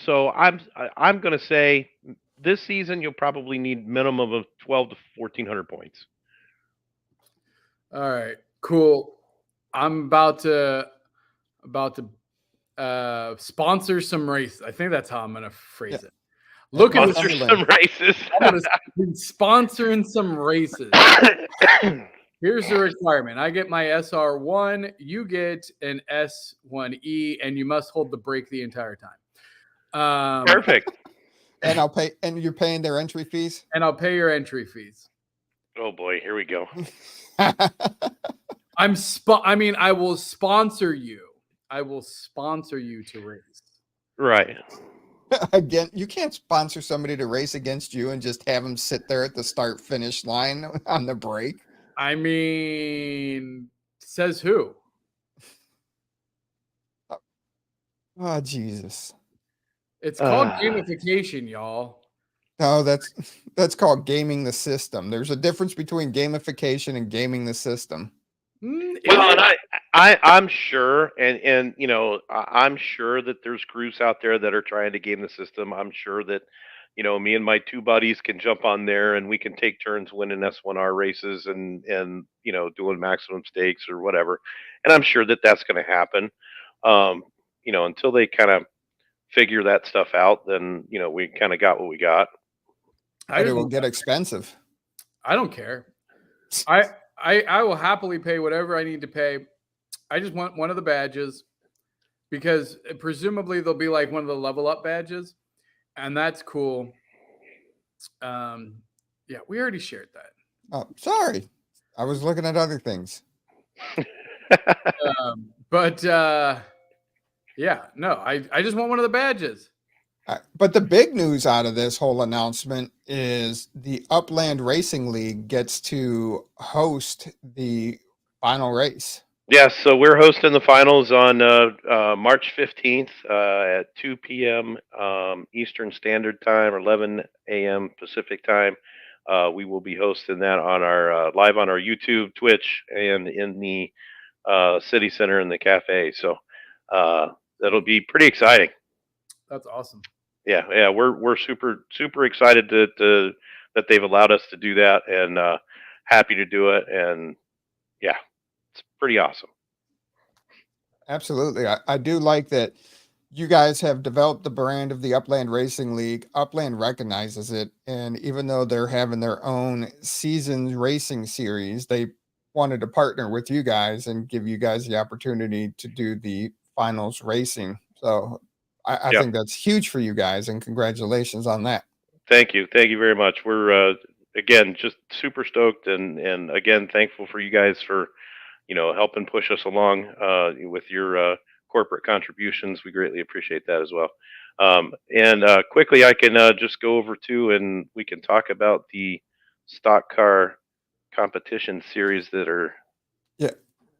so I'm going to say this season you'll probably need minimum of 12 to 1,400 points. All right, cool. I'm about to sponsor some races. I think that's how I'm going to phrase it. Look at some races. I'm sponsoring some races. Here's the requirement. I get my SR1. You get an S1E, and you must hold the brake the entire time. Perfect. And I'll pay. And you're paying their entry fees. And I'll pay your entry fees. Oh boy, here we go. I will sponsor you. I will sponsor you to race. Right. Again, you can't sponsor somebody to race against you and just have them sit there at the start-finish line on the break. I mean, says who? Oh, Jesus. It's called gamification, y'all. No, that's called gaming the system. There's a difference between gamification and gaming the system. Well, and I'm sure, and I'm sure that there's groups out there that are trying to game the system. I'm sure that, me and my 2 buddies can jump on there and we can take turns winning S1R races and doing maximum stakes or whatever. And I'm sure that that's going to happen. Until they kind of figure that stuff out, then we kind of got what we got. But it will get expensive. I don't care. I will happily pay whatever I need to pay. I just want one of the badges, because presumably they'll be like one of the level up badges, and that's cool. Yeah, we already shared that. Oh, sorry. I was looking at other things. Yeah, no, I just want one of the badges. But the big news out of this whole announcement is the Upland Racing League gets to host the final race. Yes, so we're hosting the finals on March 15th at 2 p.m. Eastern Standard Time or 11 a.m. Pacific Time. We will be hosting that on our live on our YouTube, Twitch, and in the city center in the cafe. So that'll be pretty exciting. That's awesome. Yeah, we're super excited that they've allowed us to do that, and happy to do it. And yeah, it's pretty awesome. Absolutely. I do like that you guys have developed the brand of the Upland Racing League. Upland recognizes it. And even though they're having their own seasoned racing series, they wanted to partner with you guys and give you guys the opportunity to do the finals racing. So I Yep. think that's huge for you guys, and congratulations on that. Thank you very much. We're again just super stoked, and again thankful for you guys for helping push us along with your corporate contributions. We greatly appreciate that as well. And quickly, I can just go over to, and we can talk about the stock car competition series that are. Yeah.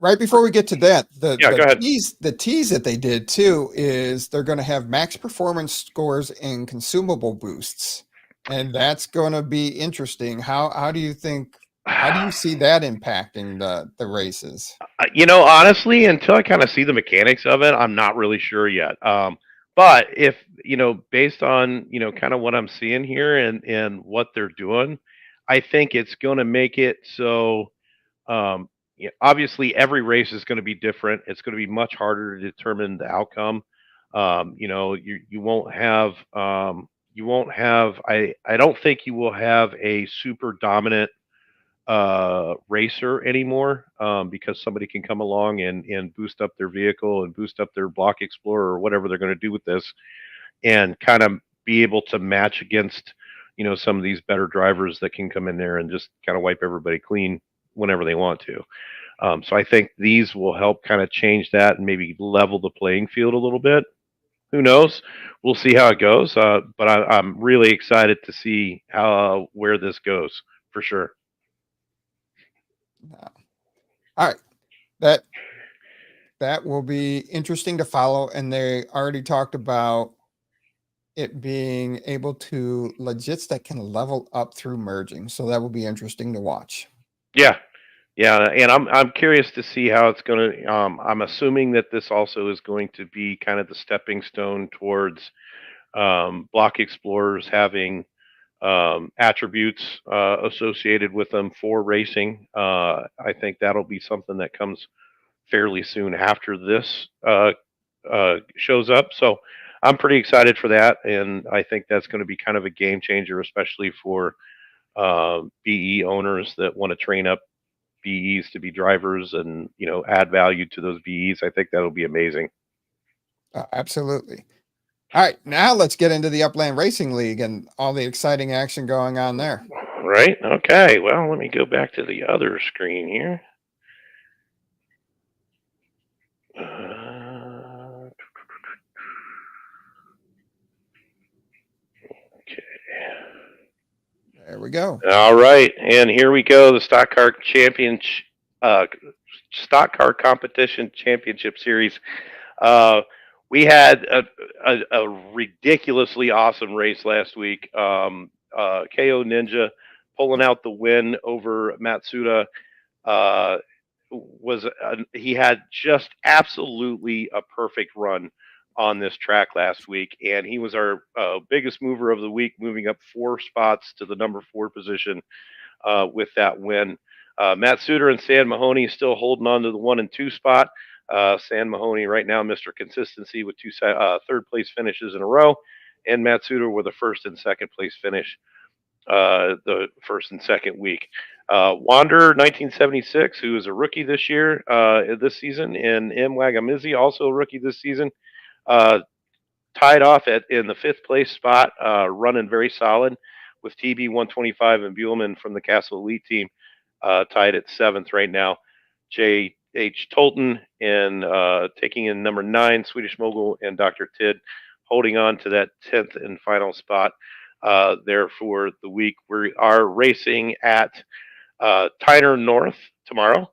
Right before we get to that, Yeah, go ahead. the tease that they did too is they're going to have max performance scores and consumable boosts, and that's going to be interesting. How do you see that impacting the races? Honestly, until I kind of see the mechanics of it, I'm not really sure yet. But if based on kind of what I'm seeing here and what they're doing, I think it's going to make it so. Obviously, every race is going to be different. It's going to be much harder to determine the outcome. You won't have. You won't have. I don't think you will have a super dominant racer anymore, because somebody can come along and boost up their vehicle and boost up their block explorer or whatever they're going to do with this, and kind of be able to match against some of these better drivers that can come in there and just kind of wipe everybody clean whenever they want to. So I think these will help kind of change that and maybe level the playing field a little bit. Who knows? We'll see how it goes. But I'm really excited to see where this goes for sure. All right, that will be interesting to follow. And they already talked about it being able to legits that can level up through merging, so that will be interesting to watch. Yeah, and I'm curious to see how it's going to. I'm assuming that this also is going to be kind of the stepping stone towards block explorers having attributes associated with them for racing. I think that'll be something that comes fairly soon after this shows up. So I'm pretty excited for that, and I think that's going to be kind of a game changer, especially for BE owners that want to train up BEs to be drivers and add value to those BEs. I think that'll be amazing. Absolutely. All right, now let's get into the Upland Racing League and all the exciting action going on there. Right. Okay. Well, let me go back to the other screen here. Okay. There we go. All right, and here we go. The stock car competition championship series. We had a ridiculously awesome race last week. KO Ninja pulling out the win over Matsuda. He had just absolutely a perfect run on this track last week, and he was our biggest mover of the week, moving up 4 spots to the number 4 position with that win. Matt Suter and San Mahoney still holding on to the 1 and 2 spot. San Mahoney right now, Mr. Consistency, with 2 third place finishes in a row, and Matt Suter with a first and second place finish the first and second week. Wander 1976, who is a rookie this season, and M. Wagamizi, also a rookie this season, tied off in the 5th place spot, running very solid with TB 125 and Buellman from the Castle Elite team tied at 7th right now. J.H. Tolton and taking in number 9, Swedish Mogul, and Dr. Tid holding on to that 10th and final spot there for the week. We are racing at Tyner North tomorrow.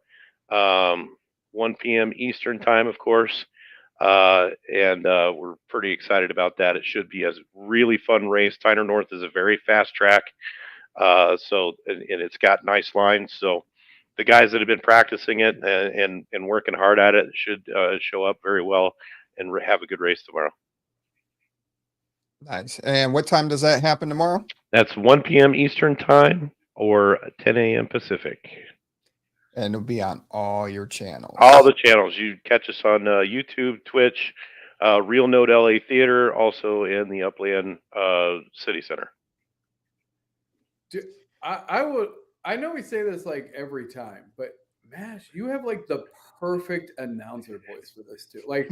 1 p.m. Eastern time, of course. And we're pretty excited about that. It should be a really fun race. Tyner North is a very fast track. And it's got nice lines. So the guys that have been practicing it and working hard at it should show up very well and have a good race tomorrow. Nice. And what time does that happen tomorrow? That's 1 p.m. Eastern time or 10 a.m. Pacific. And it'll be on all your channels. All the channels. You catch us on YouTube, Twitch, Real Note LA Theater, also in the Upland City Center. Dude, I know we say this like every time, but Mash, you have like the perfect announcer voice for this too. Like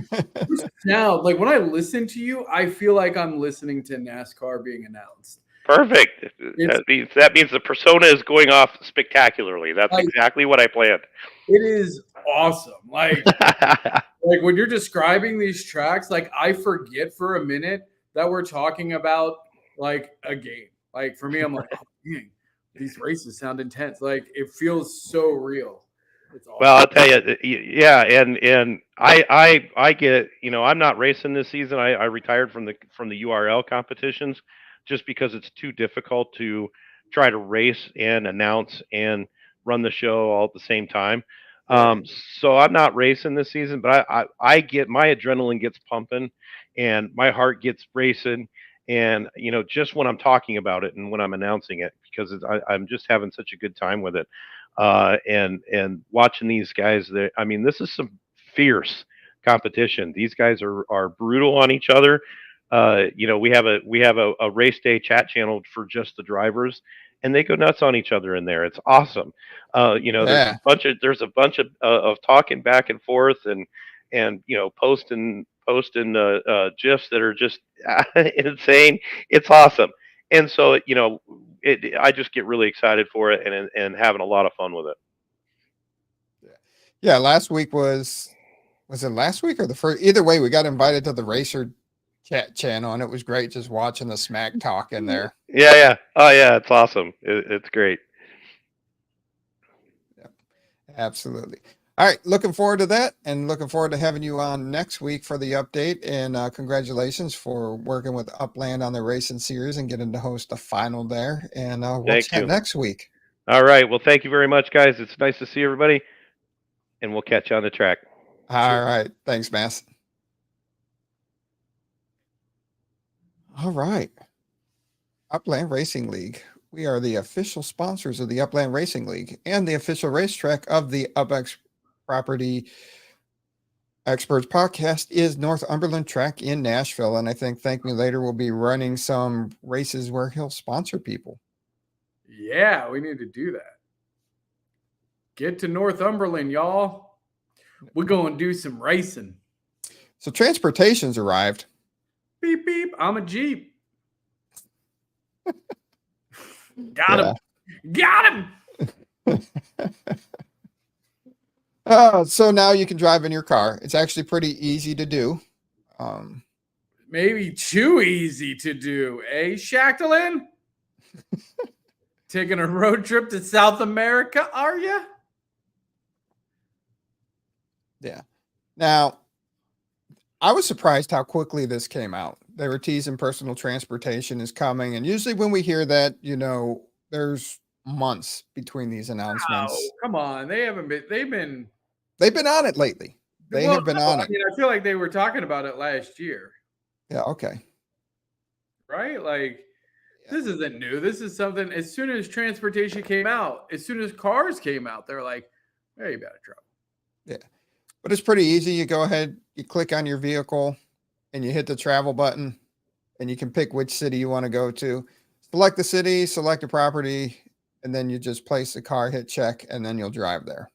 you sound like when I listen to you, I feel like I'm listening to NASCAR being announced. Perfect. That means the persona is going off spectacularly. That's like, exactly what I planned. It is awesome. Like when you're describing these tracks, like I forget for a minute that we're talking about like a game. Like for me, I'm like, oh, dang, these races sound intense. Like it feels so real. It's awesome. Well, I'll tell you, yeah, and I get, I'm not racing this season. I retired from the URL competitions just because it's too difficult to try to race and announce and run the show all at the same time. So I'm not racing this season, but I get my adrenaline gets pumping and my heart gets racing. And, just when I'm talking about it and when I'm announcing it, because I'm just having such a good time with it. And watching these guys, this is some fierce competition. These guys are brutal on each other. We have a race day chat channel for just the drivers, and they go nuts on each other in there. It's awesome. There's a bunch of talking back and forth and posting gifs that are just insane. It's awesome. And so, I just get really excited for it and having a lot of fun with it. Yeah. Last week was it last week or the first? Either way, we got invited to the Racer chat channel, and it was great just watching the smack talk in there. Yeah. Oh, yeah. It's awesome. It's great. Yep. Absolutely. All right. Looking forward to that and looking forward to having you on next week for the update. And congratulations for working with Upland on the racing series and getting to host the final there. And we'll chat next week. All right. Well, thank you very much, guys. It's nice to see everybody. And we'll catch you on the track. All right. Thanks, Mass. All right. Upland Racing League. We are the official sponsors of the Upland Racing League and the official racetrack of the UPX Property Xperts podcast is Northumberland Track in Nashville. And I think ThankMeLater will be running some races where he'll sponsor people. Yeah, we need to do that. Get to Northumberland, y'all. We're going to do some racing. So transportation's arrived. Beep, beep. I'm a Jeep. Got him. So now you can drive in your car. It's actually pretty easy to do. Maybe too easy to do, eh, Shackleton? Taking a road trip to South America, are you? Yeah. Now, I was surprised how quickly this came out. They were teasing personal transportation is coming. And usually when we hear that, there's months between these announcements. Oh, come on. They've been on it lately. They have been on it. I feel like they were talking about it last year. Yeah. Okay. Right? Like, this isn't new. This is something, as soon as transportation came out, as soon as cars came out, they're like, hey, you better trouble. Yeah. But it's pretty easy. You go ahead, you click on your vehicle and you hit the travel button and you can pick which city you want to go to. Select the city, select a property, and then you just place the car, hit check, and then you'll drive there.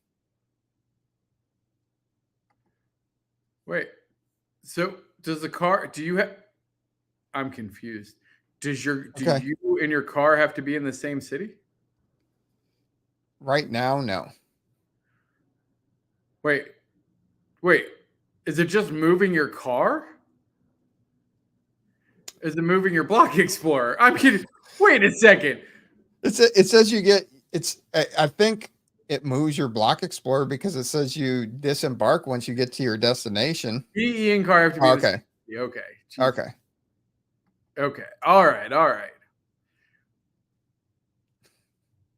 Wait, so does the car, I'm confused. Do you and your car have to be in the same city? Right now, no. Wait, is it just moving your car? Is it moving your Block Explorer? I'm kidding. Wait a second. It says you get, I think it moves your block explorer because it says you disembark once you get to your destination. PE and car have to be Okay. Okay. Jeez. Okay. Okay. All right.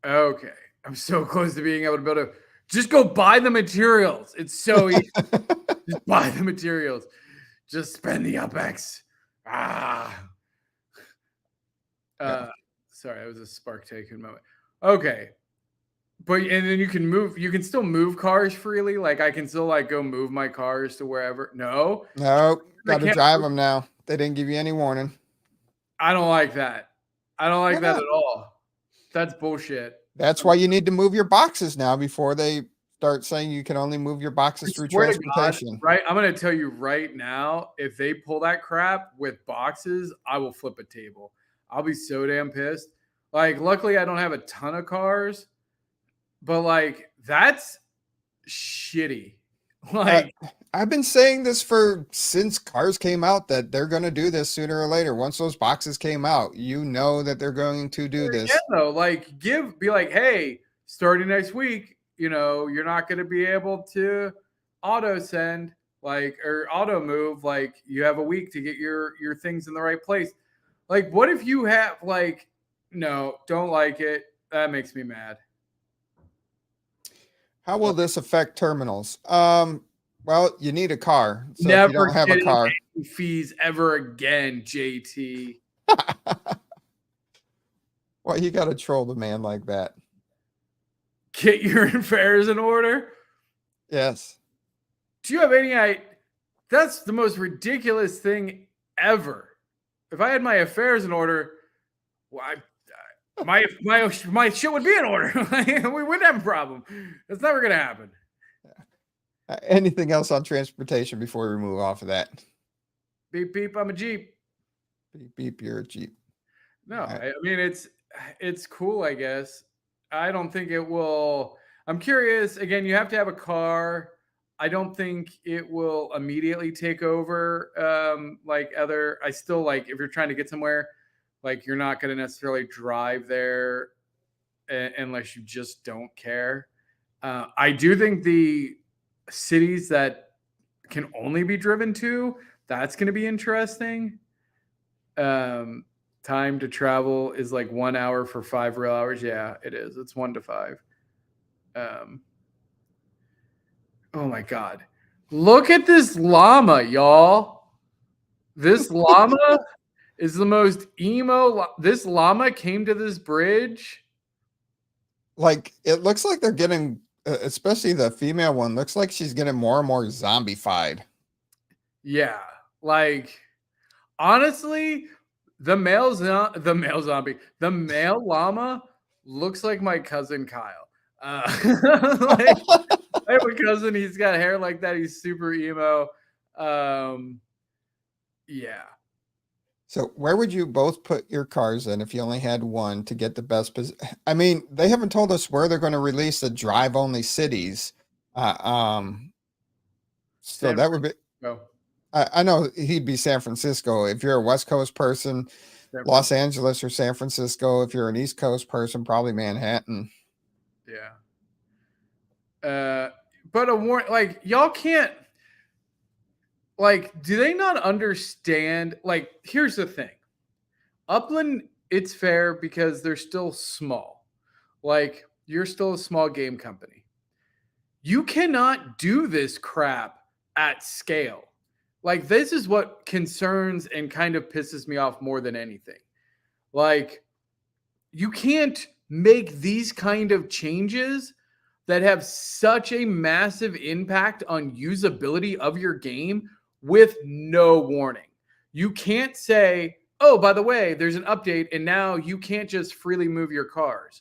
Okay. I'm so close to being able to build just go buy the materials. It's so easy. Just buy the materials. Just spend the UPX. Sorry, that was a Spark Tycoon moment. Okay. But and then you can still move cars freely. Like I can still like go move my cars to wherever. No, got to drive them now. They didn't give you any warning. I don't like that. I don't like that at all. That's bullshit. That's why you need to move your boxes now before they start saying you can only move your boxes through transportation. God, right? I'm going to tell you right now, if they pull that crap with boxes, I will flip a table. I'll be so damn pissed. Like, luckily I don't have a ton of cars, but like that's shitty. Like I've been saying this since cars came out that they're going to do this sooner or later. Once those boxes came out, you know that they're going to do this. Yeah, though, like be like, hey, starting next week, you're not going to be able to auto send or auto move. Like you have a week to get your things in the right place. Like, what if you have no, don't like it. That makes me mad. How will this affect terminals? Well, you need a car. So Never if you don't have a car. Fees ever again, JT. Well, you got to troll the man like that. Get your affairs in order. Yes. Do you have any idea? That's the most ridiculous thing ever. If I had my affairs in order, well, my shit would be in order. We wouldn't have a problem. It's never gonna happen. Anything else on transportation before we move off of that? Beep beep. I'm a Jeep. Beep beep. You're a Jeep. No, I mean it's cool. I guess I don't think it will. I'm curious. Again, you have to have a car. I don't think it will immediately take over. I still like if you're trying to get somewhere. Like you're not going to necessarily drive there unless you just don't care. I do think the cities that can only be driven to, that's going to be interesting. Time to travel is like 1 hour for 5 real hours. Yeah, it is. It's 1 to 5. Oh my God. Look at this llama, y'all. This llama is the most emo. This llama came to this bridge. Like, it looks like they're getting, especially the female one, looks like she's getting more and more zombified. Yeah. Like, honestly, the male llama looks like my cousin Kyle. I have a cousin. He's got hair like that. He's super emo. Yeah. So where would you both put your cars in if you only had one to get the best position? I mean, they haven't told us where they're going to release the drive-only cities. So that would be. No. I know he'd be San Francisco. If you're a West Coast person, Los Angeles or San Francisco. If you're an East Coast person, probably Manhattan. Yeah. But like y'all can't. Like, do they not understand? Like, here's the thing. Upland, it's fair because they're still small. Like, you're still a small game company. You cannot do this crap at scale. Like, this is what concerns and kind of pisses me off more than anything. Like, you can't make these kind of changes that have such a massive impact on usability of your game with no warning. You can't say, oh, by the way, there's an update and now you can't just freely move your cars.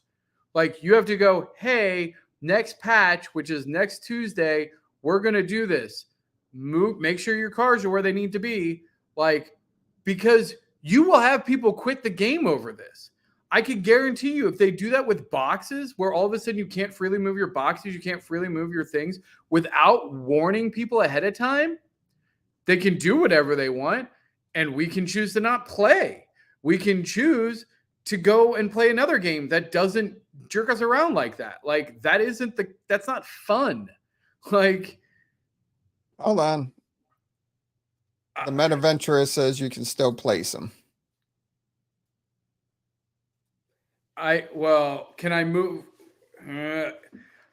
Like you have to go, hey, next patch, which is next Tuesday, we're going to do this. Make sure your cars are where they need to be. Like, because you will have people quit the game over this. I can guarantee you if they do that with boxes where all of a sudden you can't freely move your boxes, you can't freely move your things without warning people ahead of time, they can do whatever they want, and we can choose to not play. We can choose to go and play another game that doesn't jerk us around like that. Like that's not fun. Like, hold on. The MetaVentura says you can still place them. Can I move?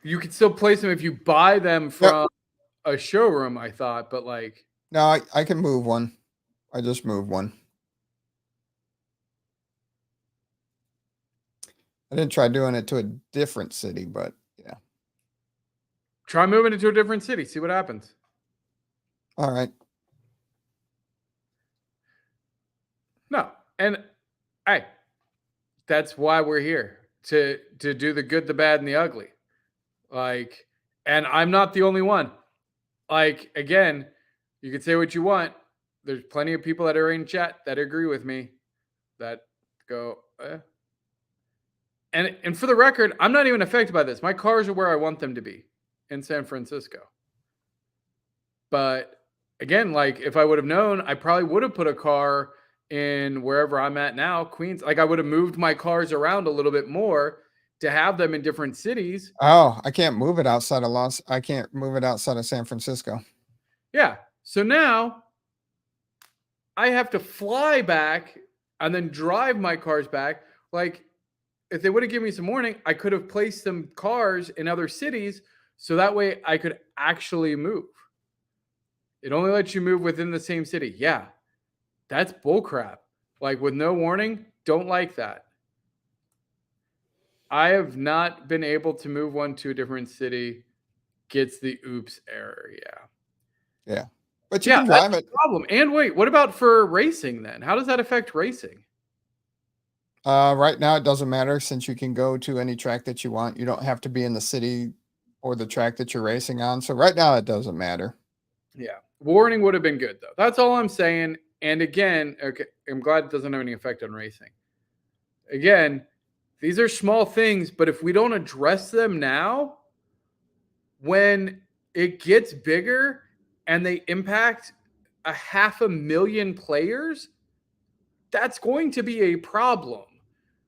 You can still place them if you buy them from a showroom, I thought, but like. No, I can move one. I just moved one. I didn't try doing it to a different city, but yeah. Try moving it to a different city. See what happens. All right. No. And hey, that's why we're here, to do the good, the bad, and the ugly. Like, and I'm not the only one. Like, again, you can say what you want. There's plenty of people that are in chat that agree with me, that go, And for the record, I'm not even affected by this. My cars are where I want them to be, in San Francisco. But again, like, if I would have known, I probably would have put a car in wherever I'm at now, Queens. Like, I would have moved my cars around a little bit more to have them in different cities. Oh, I can't move it outside of I can't move it outside of San Francisco. Yeah. So now I have to fly back and then drive my cars back. Like, if they would have given me some warning, I could have placed some cars in other cities so that way I could actually move. It only lets you move within the same city. Yeah, that's bullcrap. Like, with no warning, don't like that. I have not been able to move one to a different city. Gets the oops error. Yeah. Yeah. But you can drive it. Problem. And wait, what about for racing then? How does that affect racing? Right now it doesn't matter, since you can go to any track that you want. You don't have to be in the city or the track that you're racing on. So right now it doesn't matter. Yeah. Warning would have been good though. That's all I'm saying. And again, okay, I'm glad it doesn't have any effect on racing. Again, these are small things, but if we don't address them now, when it gets bigger and they impact 500,000 players, that's going to be a problem.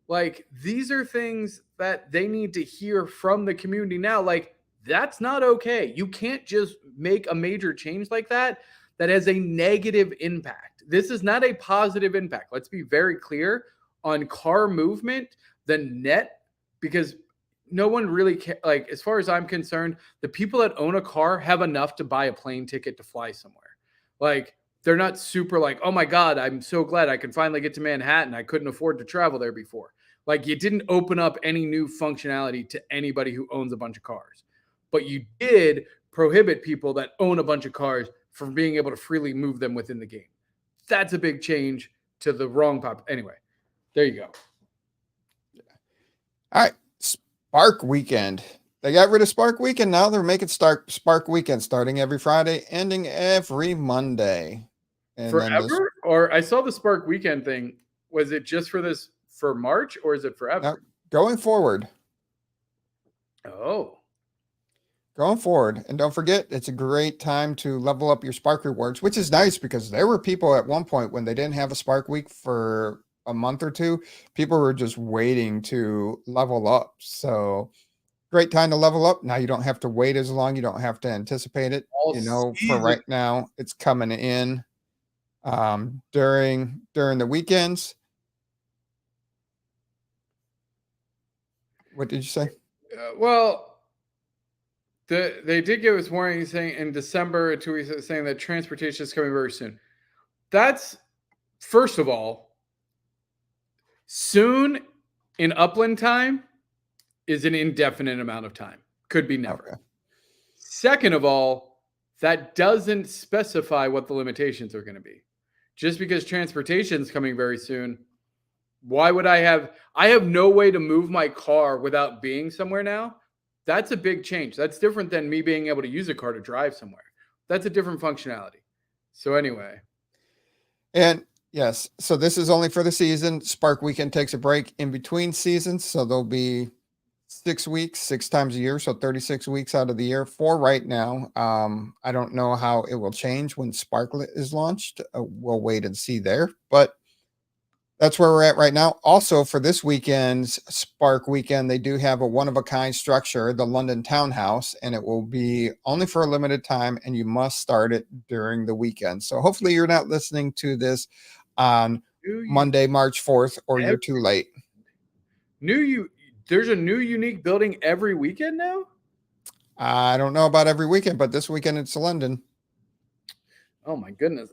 Like, these are things that they need to hear from the community now. Like, that's not okay. You can't just make a major change like that has a negative impact. This is not a positive impact. Let's be very clear on car movement, the net, because no one really like, as far as I'm concerned, the people that own a car have enough to buy a plane ticket to fly somewhere. Like, they're not super like, oh my God, I'm so glad I can finally get to Manhattan. I couldn't afford to travel there before. Like, you didn't open up any new functionality to anybody who owns a bunch of cars, but you did prohibit people that own a bunch of cars from being able to freely move them within the game. That's a big change to the wrong pop. Anyway, there you go. All right. Spark Weekend. They got rid of Spark Weekend. Now they're making Spark Weekend starting every Friday, ending every Monday. And forever? Or I saw the Spark Weekend thing. Was it just for March, or is it forever? Now, going forward. Oh. Going forward. And don't forget, it's a great time to level up your Spark rewards, which is nice because there were people at one point when they didn't have a Spark Week for a month or two, people were just waiting to level up. So great time to level up. Now you don't have to wait as long. You don't have to anticipate it. For right now, it's coming in during the weekends. What did you say? They did give us warning saying in December, 2 weeks, saying that transportation is coming very soon. That's, first of all, soon in Upland time is an indefinite amount of time. Could be never. Okay. Second of all, that doesn't specify what the limitations are going to be. Just because transportation is coming very soon, why would I have no way to move my car without being somewhere now? That's a big change. That's different than me being able to use a car to drive somewhere. That's a different functionality. So anyway. And yes, so this is only for the season. Spark Weekend takes a break in between seasons. So there'll be 6 weeks, 6 times a year. So 36 weeks out of the year for right now. I don't know how it will change when Sparklet is launched. We'll wait and see there. But That's where we're at right now. Also, for this weekend's Spark weekend, they do have a one-of-a-kind structure, the London Townhouse, and it will be only for a limited time, and you must start it during the weekend. So hopefully you're not listening to this on Monday, March 4th, or you're too late. There's a new unique building every weekend now? I don't know about every weekend, but this weekend it's London. Oh my goodness.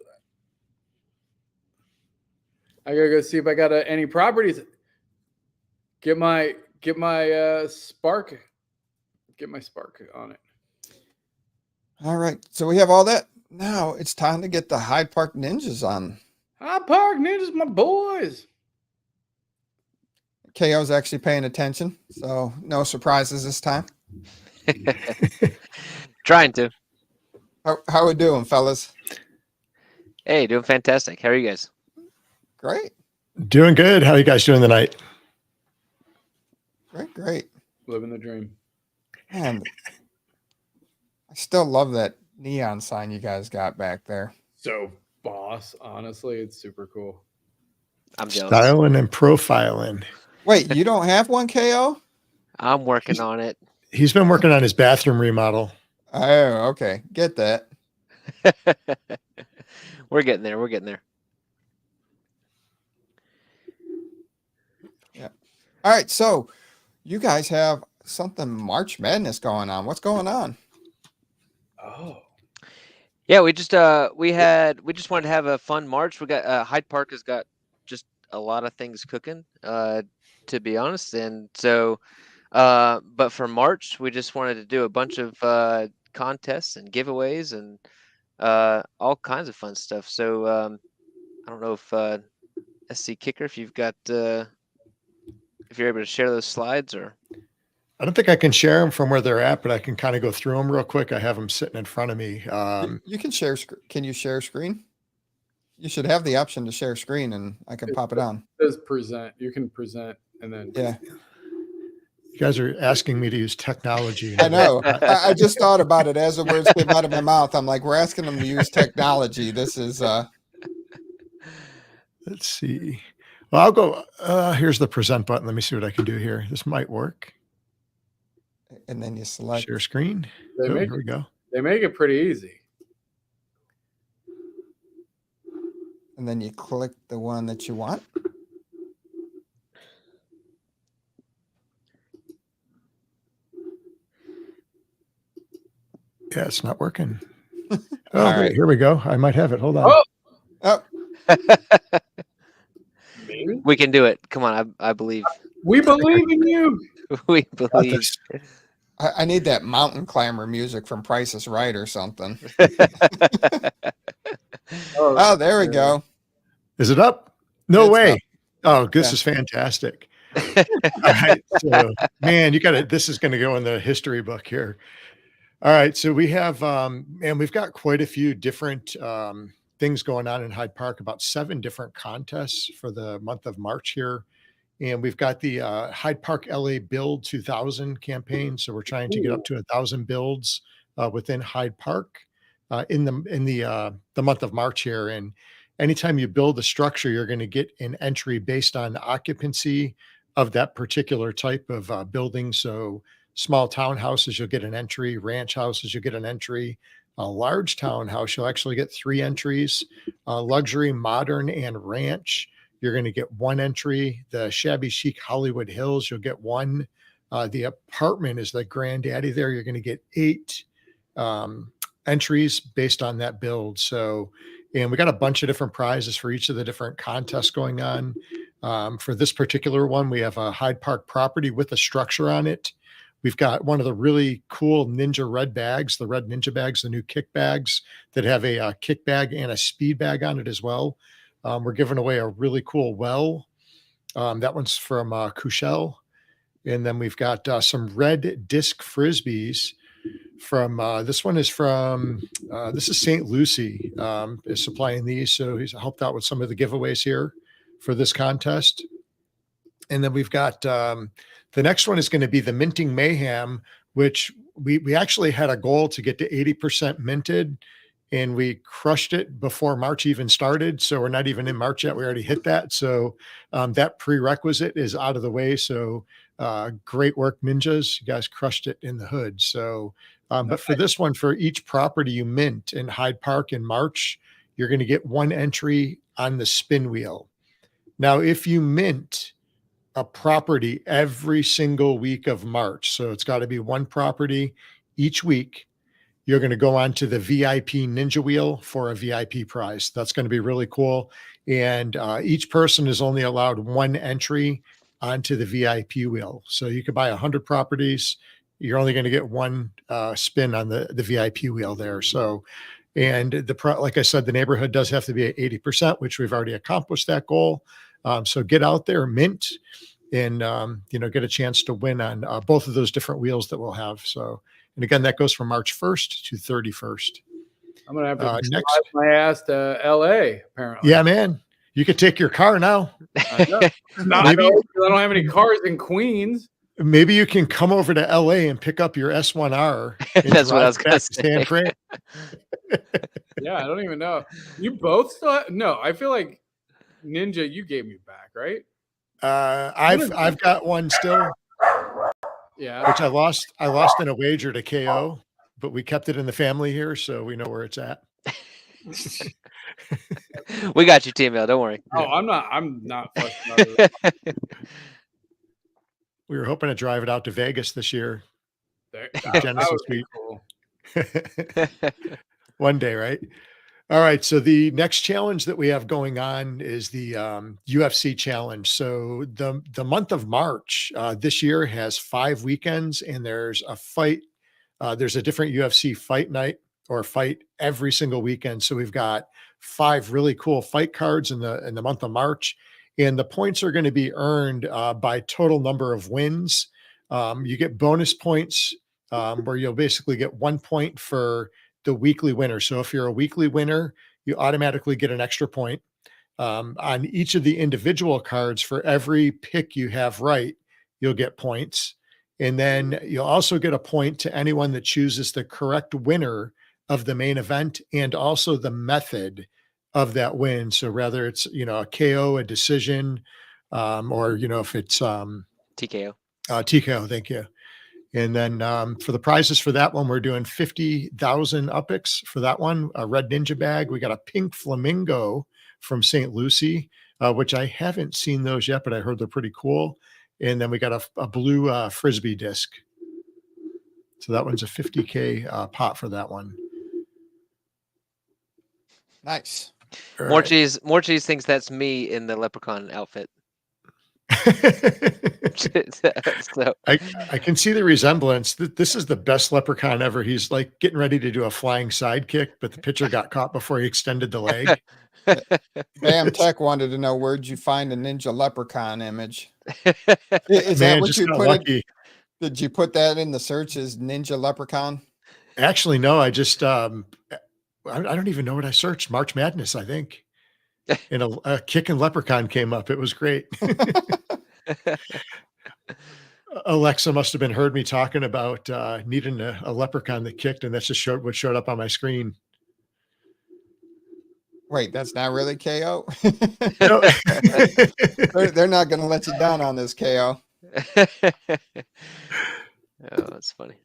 I gotta go see if I got any properties. Get my Spark. Get my Spark on it. All right. So we have all that. Now it's time to get the Hyde Park Ninjas on. Hyde Park Ninjas, my boys. KO's actually paying attention, so no surprises this time. Trying to. How we doing, fellas? Hey, doing fantastic. How are you guys? Great. Doing good. How are you guys doing tonight? Great. Living the dream. And I still love that neon sign you guys got back there. So boss, honestly, it's super cool. I'm jealous. Styling and profiling. Wait, you don't have one, KO? I'm working on it. He's been working on his bathroom remodel. Oh, okay. Get that. We're getting there. We're getting there. Yeah. All right. So you guys have something March Madness going on. What's going on? Oh. Yeah, we just wanted to have a fun March. We got Hyde Park has got just a lot of things cooking, to be honest. And so but for March, we just wanted to do a bunch of contests and giveaways and all kinds of fun stuff. So I don't know if SC Kicker, if you've got if you're able to share those slides, or I don't think I can share them from where they're at, but I can kind of go through them real quick. I have them sitting in front of me. You can share. Can you share screen? You should have the option to share screen, and I can pop it on. It says present. You can present, and then Yeah. You guys are asking me to use technology. I know. I just thought about it as the words came out of my mouth. I'm like, we're asking them to use technology. This is Let's see. Well, I'll go. Here's the present button. Let me see what I can do here. This might work. and then you select. Share screen. They Oh, make here we go. They make it pretty easy. And then you click the one that you want. Yeah, it's not working. All Oh, right. wait, here we go. I might have it. Hold on. Oh! Oh, Maybe. we can do it. Come on, I believe. We believe in you. We Got believe. this. I need that mountain climber music from Price is Right or something. Oh, there we go. Is it up? No It's way. up. Oh, this Yeah. is fantastic. All right. So, man, you got it. This is going to go in the history book here. All right. So we have, and we've got quite a few different things going on in Hyde Park, about 7 different contests for the month of March here. And we've got the Hyde Park LA Build 2000 campaign. So we're trying to get up to 1,000 builds within Hyde Park in the month of March here. And anytime you build a structure, you're going to get an entry based on occupancy of that particular type of building. So small townhouses, you'll get an entry. Ranch houses, you'll get an entry. A large townhouse, you'll actually get 3 entries. Luxury, modern, and ranch, you're going to get 1 entry. The shabby chic Hollywood Hills, you'll get 1. The apartment is the granddaddy there. You're going to get 8 entries based on that build. So, and we got a bunch of different prizes for each of the different contests going on. For this particular one, we have a Hyde Park property with a structure on it. We've got one of the really cool Ninja red bags, the red Ninja bags, the new kick bags that have a kick bag and a speed bag on it as well. We're giving away a really cool well. That one's from Cushell. And then we've got some red disc Frisbees from, this one is from, this is St. Lucie is supplying these. So he's helped out with some of the giveaways here for this contest. And then we've got, the next one is going to be the Minting Mayhem, which we actually had a goal to get to 80% minted. and we crushed it before March even started. So we're not even in March yet. We already hit that. So that prerequisite is out of the way. So great work, Ninjas. You guys crushed it in the hood. So, but for this one, for each property you mint in Hyde Park in March, you're going to get one entry on the spin wheel. Now, if you mint a property every single week of March, so it's got to be one property each week, you're going to go on to the VIP Ninja Wheel for a VIP prize. That's going to be really cool. And each person is only allowed one entry onto the VIP wheel. So you could buy 100 properties. You're only going to get one spin on the VIP wheel there. So, and like I said, the neighborhood does have to be at 80%, which we've already accomplished that goal. So get out there, mint, and get a chance to win on both of those different wheels that we'll have. So, and again, that goes from March 1st to 31st. I'm gonna have to drive my ass to LA. Apparently, yeah, man. You could take your car now. I know. I don't have any cars in Queens. Maybe you can come over to LA and pick up your S1R. That's what I was going to say. San Fran. Yeah, I don't even know. You both still no. I feel like Ninja, you gave me back, right? I've got one still. Yeah, Which I lost in a wager to KO, but we kept it in the family here, so we know where it's at. We got you, Team L. Don't worry. Oh, I'm not fussed about it. We were hoping to drive it out to Vegas this year. Genesis Week. Cool. One day, right? All right. So the next challenge that we have going on is the UFC challenge. So the month of March this year has 5 weekends, and there's a fight. There's a different UFC fight night or fight every single weekend. So we've got 5 really cool fight cards in the month of March, and the points are going to be earned by total number of wins. You get bonus points where you'll basically get 1 point for the weekly winner. So if you're a weekly winner, you automatically get an extra point. On each of the individual cards, for every pick you have right, you'll get points. And then you'll also get a point to anyone that chooses the correct winner of the main event and also the method of that win. So whether it's, a KO, a decision, or, if it's TKO. TKO, thank you. And then for the prizes for that one, we're doing 50,000 UPX for that one, a red ninja bag. We got a pink flamingo from St. Lucie, which I haven't seen those yet, but I heard they're pretty cool. And then we got a blue Frisbee disc. So that one's a 50K pot for that one. Nice. More cheese thinks that's me in the leprechaun outfit. So. I can see the resemblance. This is the best leprechaun ever. He's like getting ready to do a flying sidekick, but the pitcher got caught before he extended the leg. Bam Tech wanted to know, where'd you find a ninja leprchaun image? Is that what you put? Did you put that in the search as ninja leprechaun? Actually, no. I just I don't even know what I searched. March Madness, I think. And a kicking leprechaun came up. It was great. Alexa must have heard me talking about needing a leprechaun that kicked, and that's just what showed up on my screen. Wait, that's not really KO? No. They're not going to let you down on this, KO. Oh, that's funny.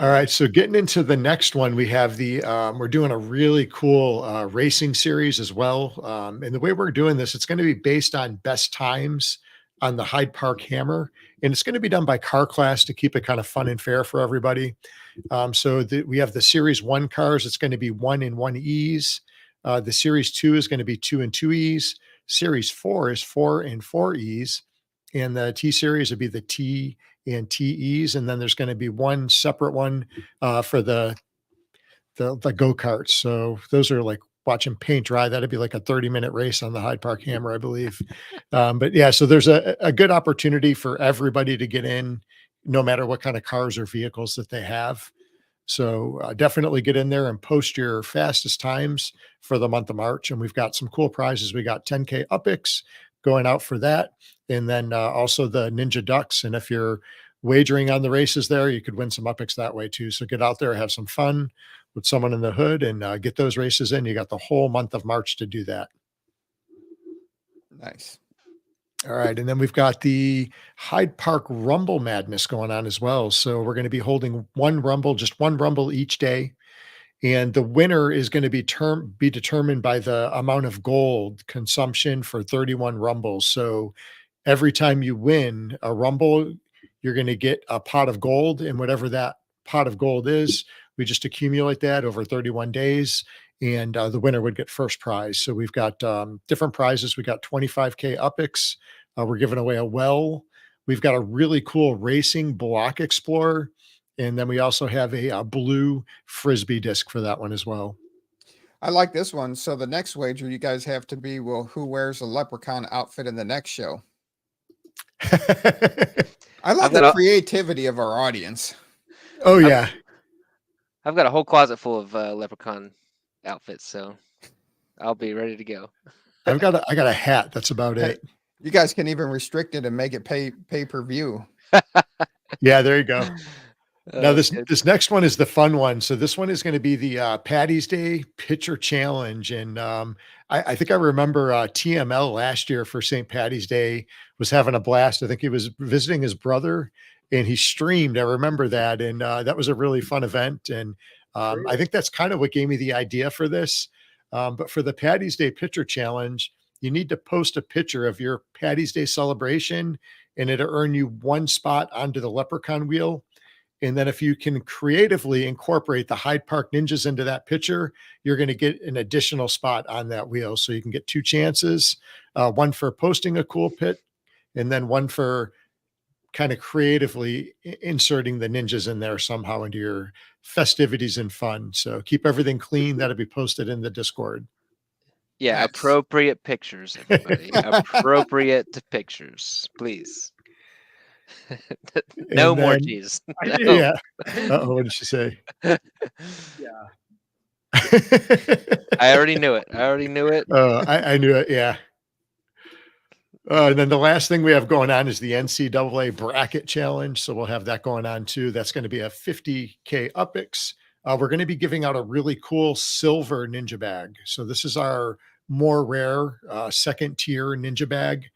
All right, so getting into the next one, we have we're doing a really cool racing series as well. And the way we're doing this, it's going to be based on best times on the Hyde Park Hammer, and it's going to be done by car class to keep it kind of fun and fair for everybody. So we have the Series 1 cars. It's going to be 1 and 1 E's. The Series 2 is going to be 2 and 2 E's. Series 4 is 4 and 4 E's. And the T Series would be the T and TEs, and then there's going to be one separate one for the go-karts. So those are like watching paint dry. That'd be like a 30-minute race on the Hyde Park Hammer, I believe. But yeah, so there's a good opportunity for everybody to get in, no matter what kind of cars or vehicles that they have. So definitely get in there and post your fastest times for the month of March. And we've got some cool prizes. We got 10K UPX going out for that. And then also the Ninja Ducks. And if you're wagering on the races there, you could win some UPX that way too. So get out there, have some fun. with someone in the hood and get those races in. You got the whole month of March to do that. Nice. All right. And then we've got the Hyde Park Rumble Madness going on as well. So we're going to be holding just one Rumble each day. And the winner is going to be determined by the amount of gold consumption for 31 Rumbles. So every time you win a Rumble, you're going to get a pot of gold. And whatever that pot of gold is, we just accumulate that over 31 days. And the winner would get first prize. So we've got different prizes. We got 25K UPX. We're giving away a well. We've got a really cool racing block explorer. And then we also have a blue Frisbee disc for that one as well. I like this one. So the next wager you guys have to be, well, who wears a leprechaun outfit in the next show? I love the creativity of our audience. Oh, yeah. I've got a whole closet full of leprechaun outfits, so I'll be ready to go. I got a hat. That's about it. You guys can even restrict it and make it pay-per-view. Yeah, there you go. Now this next one is the fun one. So this one is going to be the Patty's Day Pitcher Challenge. And I think I remember TML last year for St. Patty's Day was having a blast. I think he was visiting his brother and he streamed. I remember that. And that was a really fun event. And I think that's kind of what gave me the idea for this. But for the Patty's Day Pitcher Challenge, you need to post a picture of your Patty's Day celebration and it'll earn you one spot onto the leprechaun wheel. And then if you can creatively incorporate the Hyde Park Ninjas into that picture, you're going to get an additional spot on that wheel. So you can get two chances, one for posting a cool pit and then one for kind of creatively inserting the ninjas in there somehow into your festivities and fun. So keep everything clean. That'll be posted in the Discord. Yeah, Nice. appropriate pictures, everybody. Appropriate pictures, please. No And more then- cheese. Yeah. Uh-oh, what did she say? Yeah. I already knew it. I knew it. Yeah. And then the last thing we have going on is the NCAA bracket challenge. So we'll have that going on too. That's going to be a 50K UPX. We're going to be giving out a really cool silver ninja bag. So this is our more rare second tier ninja bag.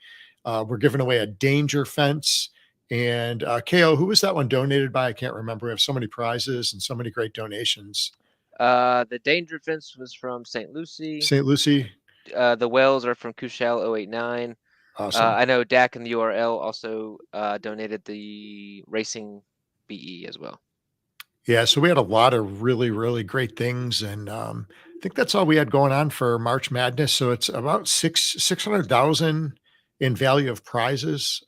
We're giving away a danger fence. And KO, who was that one donated by? I can't remember. We have so many prizes and so many great donations. The danger fence was from St. Lucie. St. Lucie. The wells are from Kushal 089. Awesome. I know Dak and the URL also donated the racing BE as well. Yeah, so we had a lot of really, really great things. And I think that's all we had going on for March Madness. So it's about 600,000 in value of prizes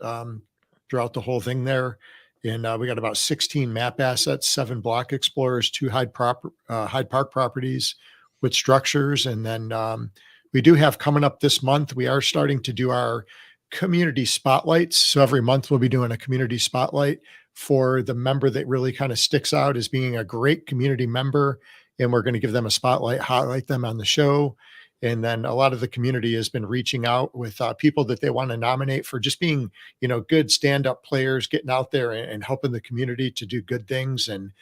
throughout the whole thing there. And we got about 16 map assets, 7 block explorers, 2 Hyde Park properties with structures. And then we do have coming up this month, we are starting to do our community spotlights. So every month we'll be doing a community spotlight for the member that really kind of sticks out as being a great community member. And we're going to give them a spotlight, highlight them on the show. And then a lot of the community has been reaching out with people that they want to nominate for just being, good stand-up players, getting out there and helping the community to do good things and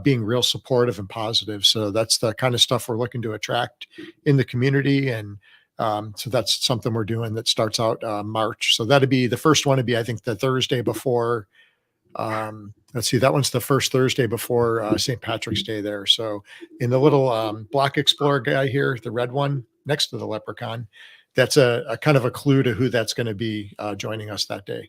being real supportive and positive. So that's the kind of stuff we're looking to attract in the community. And so that's something we're doing that starts out March. So that'd be the first one to be, I think, the Thursday before. Let's see, that one's the first Thursday before St. Patrick's Day there. So in the little block explorer guy here, the red one next to the leprechaun, that's a kind of a clue to who that's going to be joining us that day.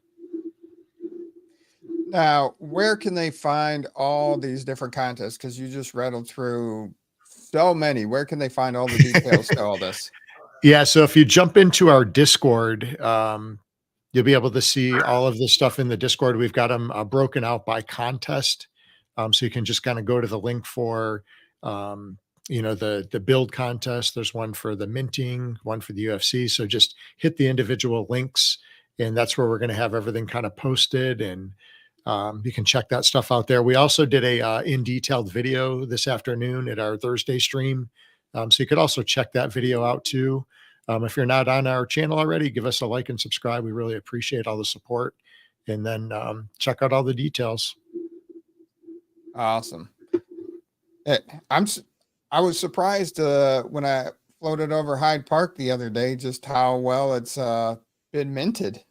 Now, where can they find all these different contests? Because you just rattled through so many. Where can they find all the details to all this? Yeah, so if you jump into our Discord, you'll be able to see all of this stuff in the Discord. We've got them broken out by contest. So you can just kind of go to the link for, the build contest. There's one for the minting, one for the UFC. So just hit the individual links and that's where we're going to have everything kind of posted. And you can check that stuff out there. We also did a in detailed video this afternoon at our Thursday stream. So you could also check that video out too. If you're not on our channel already, give us a like and subscribe. We really appreciate all the support. And then check out all the details. Awesome. I was surprised when I floated over Hyde Park the other day, just how well it's been minted.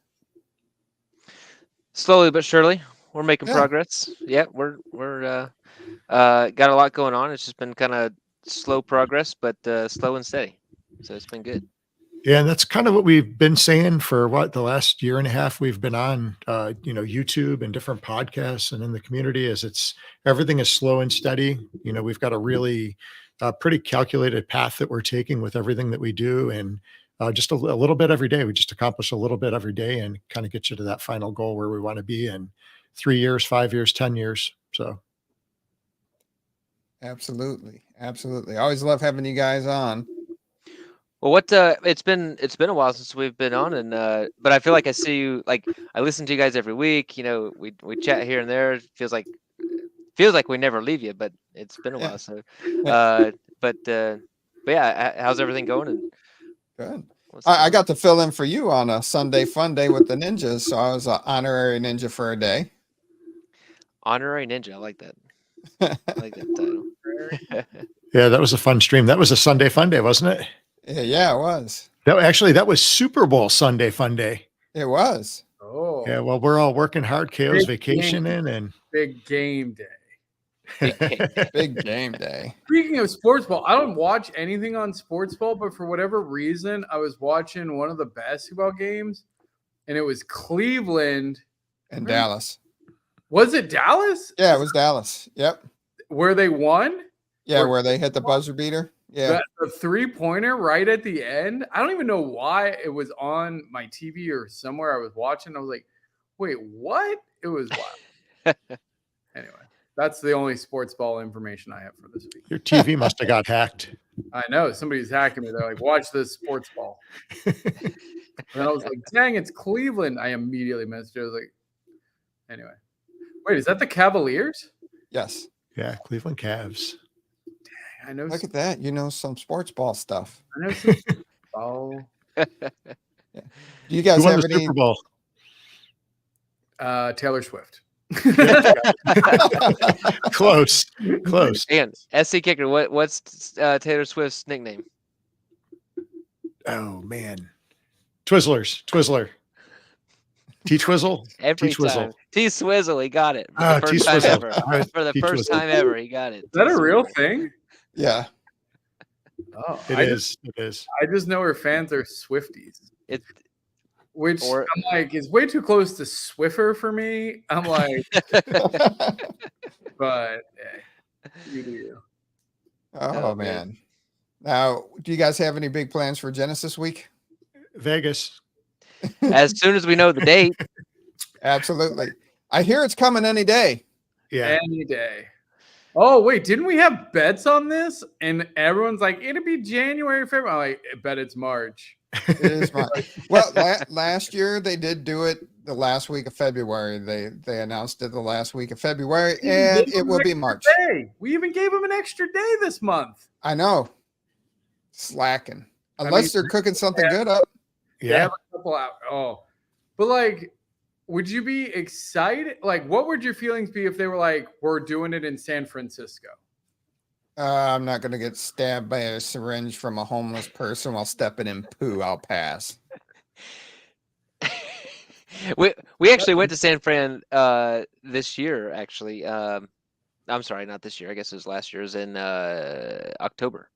Slowly but surely, we're making Yeah. progress. Yeah, we're got a lot going on. It's just been kind of slow progress, but slow and steady. So it's been good. Yeah, and that's kind of what we've been saying for the last year and a half we've been on, YouTube and different podcasts and in the community. Everything is slow and steady. We've got a really pretty calculated path that we're taking with everything that we do, and just a little bit every day. We just accomplish a little bit every day and kind of get you to that final goal where we want to be in 3 years, 5 years, 10 years. So. Absolutely. I always love having you guys on. Well, it's been a while since we've been on, and but I feel like I see you. Like, I listen to you guys every week. We chat here and there. It feels like we never leave you, but it's been a while. So, but yeah, how's everything going? And good. I got to fill in for you on a Sunday fun day with the ninjas, so I was an honorary ninja for a day. Honorary ninja, I like that. I like that title. Yeah, that was a fun stream. That was a Sunday fun day, wasn't it? Yeah, it was. That was Super Bowl Sunday fun day. It was. Oh, Yeah, well, we're all working hard. KO's Big vacationing and big game day. Big game day. Speaking of sports ball, I don't watch anything on sports ball, but for whatever reason, I was watching one of the basketball games, and it was Cleveland and Dallas. Was it Dallas? Yeah, it was Dallas. Yep. Where they won? Yeah, where they hit the buzzer beater. Yeah. The 3-pointer right at the end. I don't even know why it was on my TV or somewhere I was watching. I was like, wait, what? It was wild. Anyway, that's the only sports ball information I have for this week. Your TV must have got hacked. I know. Somebody's hacking me. They're like, watch this sports ball. And I was like, dang, it's Cleveland. I immediately messaged. I was like, anyway. Wait, is that the Cavaliers? Yes. Yeah, Cleveland Cavs. I know. Look at that. You know some sports ball stuff. I know some ball. Yeah. Do you guys Who won have the any Super Bowl? Taylor Swift. Close. And SC Kicker, what's Taylor Swift's nickname? Oh man, Twizzler. T-Twizzle? Every T-Twizzle. time. T-Swizzle, he got it. Ah, For the first time T-Swizzle. ever. All right, For the T-Twizzle. first time ever, he got it. Is that a real thing? Yeah. Oh, It is. I just know her fans are Swifties. It, Which Or- I'm like is way too close to Swiffer for me. I'm like, but you do you. Oh, man. Now, do you guys have any big plans for Genesis week? Vegas. as soon as we know the date, Absolutely. I hear it's coming any day. Yeah. Any day. Oh, wait, didn't we have bets on this? And everyone's like, it'll be January, February. I'm like, I bet it's March. It is March. Well, last year they did do it the last week of February. They announced it the last week of February, and it will be March. Day. We even gave them an extra day this month. I know. Slacking. Unless they're cooking something good up. They Yeah. have a couple out. Oh, but like, would you be excited? Like, what would your feelings be if they were like, we're doing it in San Francisco? I'm not going to get stabbed by a syringe from a homeless person while stepping in poo. I'll pass. we actually went to San Fran this year. Actually, I'm sorry, not this year. I guess it was last year. It was in October,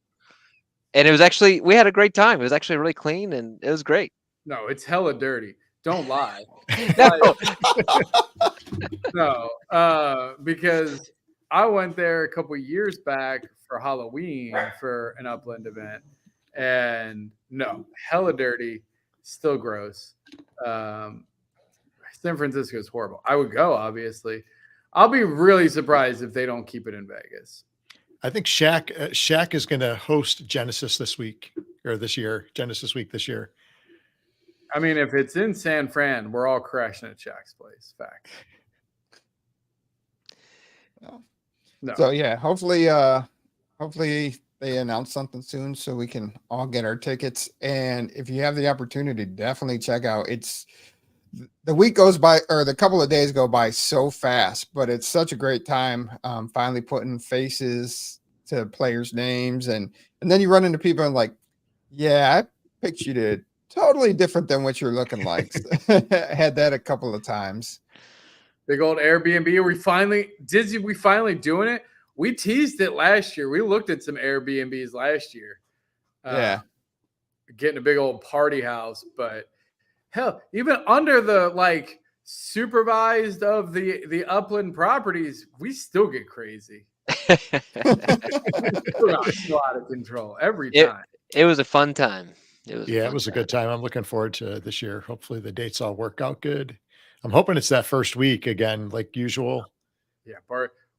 and it was actually we had a great time. It was actually really clean, and it was great. No, it's hella dirty. Don't lie. No. No, because I went there a couple years back for Halloween for an Upland event, and no, hella dirty, still gross. San Francisco is horrible. I would go, obviously. I'll be really surprised if they don't keep it in Vegas. I think Shaq is going to host Genesis this week or this year. Genesis week this year. I mean, if it's in San Fran, we're all crashing at Shaq's place. Fact. No. So yeah, hopefully they announce something soon so we can all get our tickets. And if you have the opportunity, definitely check out. The week goes by, or the couple of days go by so fast, but it's such a great time. Finally putting faces to players' names, and then you run into people and like, yeah, I pictured it totally different than what you're looking like. Had that a couple of times. Big old Airbnb. We finally doing it. We teased it last year. We looked at some Airbnbs last year. Yeah. Getting a big old party house, but hell, even under the like supervised of the Upland properties, we still get crazy. We're out of control every time. It was a fun time. It was a good time. I'm looking forward to this year. Hopefully the dates all work out good. I'm hoping it's that first week again, like usual. Yeah,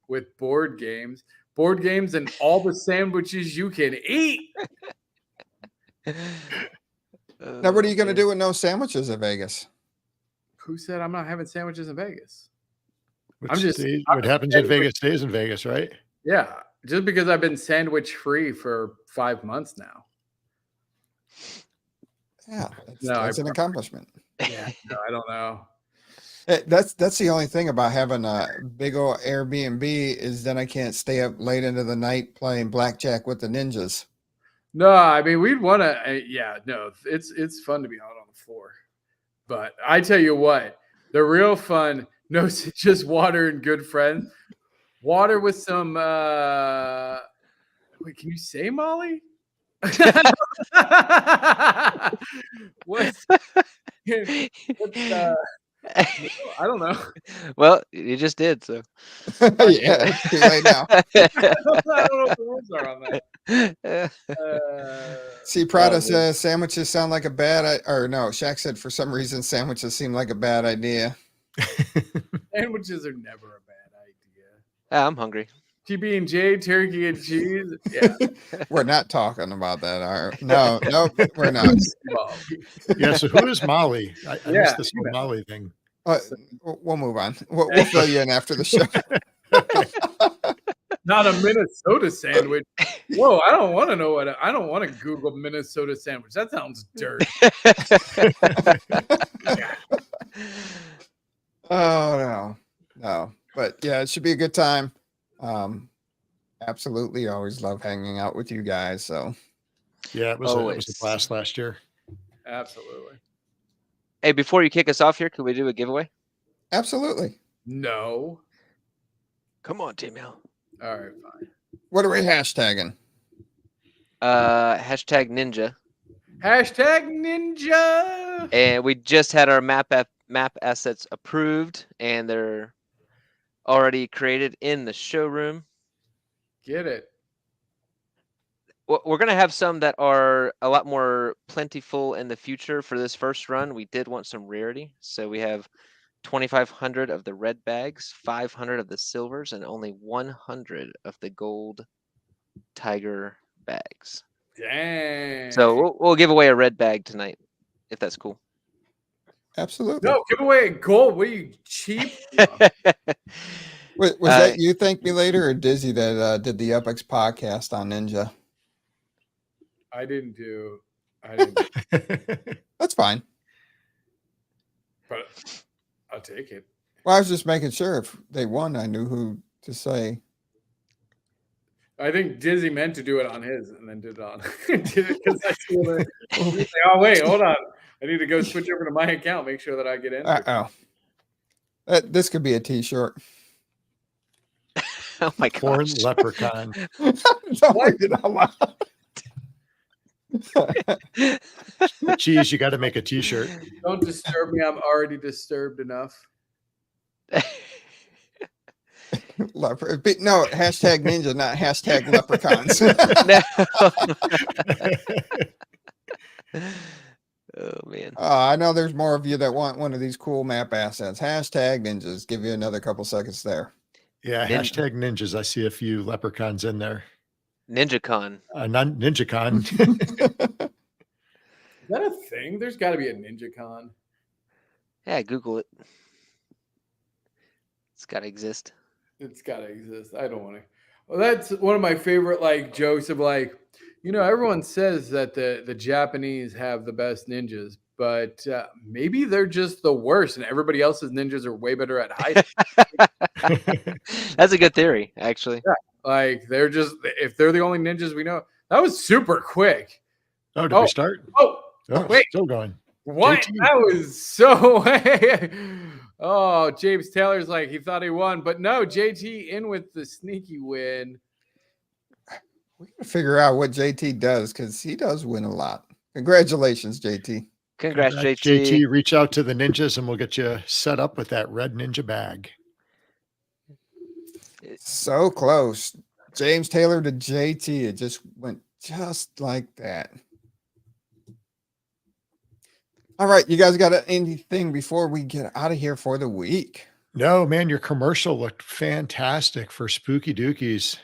with board games and all the sandwiches you can eat. Now, what are you going to do with no sandwiches in Vegas? Who said I'm not having sandwiches in Vegas? What happens in Vegas stays in Vegas, right? Yeah, just because I've been sandwich free for 5 months now. Yeah, that's an accomplishment. Yeah, no, I don't know. That's the only thing about having a big old Airbnb is then I can't stay up late into the night playing blackjack with the ninjas. No, I mean we'd want to. It's fun to be out on the floor, but I tell you what, the real fun. No, it's just water and good friends. Water with some. Wait, can you say Molly? What's I don't know. Well, you just did, so. Yeah, it's too late now. I don't know what the rules are on that. See, Prada says sandwiches sound like a bad Shaq said for some reason sandwiches seem like a bad idea. Sandwiches are never a bad idea. I'm hungry. TB&J, turkey and cheese. Yeah. We're not talking about that. No, we're not. Yeah, so who is Molly? I missed this whole Molly thing. We'll move on. We'll fill you in after the show. Not a Minnesota sandwich. Whoa, I don't want to know I don't want to Google Minnesota sandwich. That sounds dirty. Oh, no. But yeah, it should be a good time. Absolutely. Always love hanging out with you guys. So yeah, it was a blast last year. Absolutely. Hey, before you kick us off here, could we do a giveaway? Absolutely. No. Come on, T-Mail. All right, fine. What are we hashtagging? Hashtag ninja. Hashtag ninja. And we just had our map assets approved, and they're already created in the showroom. Get it. We're going to have some that are a lot more plentiful in the future for this first run. We did want some rarity. So we have 2,500 of the red bags, 500 of the silvers, and only 100 of the gold tiger bags. Dang. So we'll give away a red bag tonight, if that's cool. Absolutely. No, give away gold. What are you, cheap? Was that you, ThankMeLater, or Dizzy that did the UPX podcast on Ninja? I didn't do. That's fine. But I'll take it. Well, I was just making sure if they won, I knew who to say. I think Dizzy meant to do it on his and then did it on. Oh, wait, hold on. I need to go switch over to my account, make sure that I get in. This could be a t-shirt. Oh my god. Corn leprechaun. Geez, you got to make a t-shirt. Don't disturb me. I'm already disturbed enough. No, hashtag ninja, not hashtag leprechauns. Oh man. I know there's more of you that want one of these cool map assets. Hashtag ninjas. Give you another couple seconds there. Yeah, hashtag ninjas. I see a few leprechauns in there. NinjaCon. Not NinjaCon. Is that a thing? There's got to be a NinjaCon. Yeah, Google it. It's got to exist. It's got to exist. I don't want to. Well, that's one of my favorite jokes of everyone says that the Japanese have the best ninjas, but maybe they're just the worst, and everybody else's ninjas are way better at hiding. That's a good theory, actually. Yeah. Like if they're the only ninjas we know. That was super quick. Oh, did we start? Oh, wait. Still going. What? JT. That was so. Oh, James Taylor's like he thought he won, but no, JT in with the sneaky win. We gotta figure out what JT does because he does win a lot. Congratulations, JT. Congrats, JT. JT, reach out to the ninjas and we'll get you set up with that red ninja bag. So close. James Taylor to JT. It just went just like that. All right. You guys got anything before we get out of here for the week? No, man, your commercial looked fantastic for Spooky Dookies.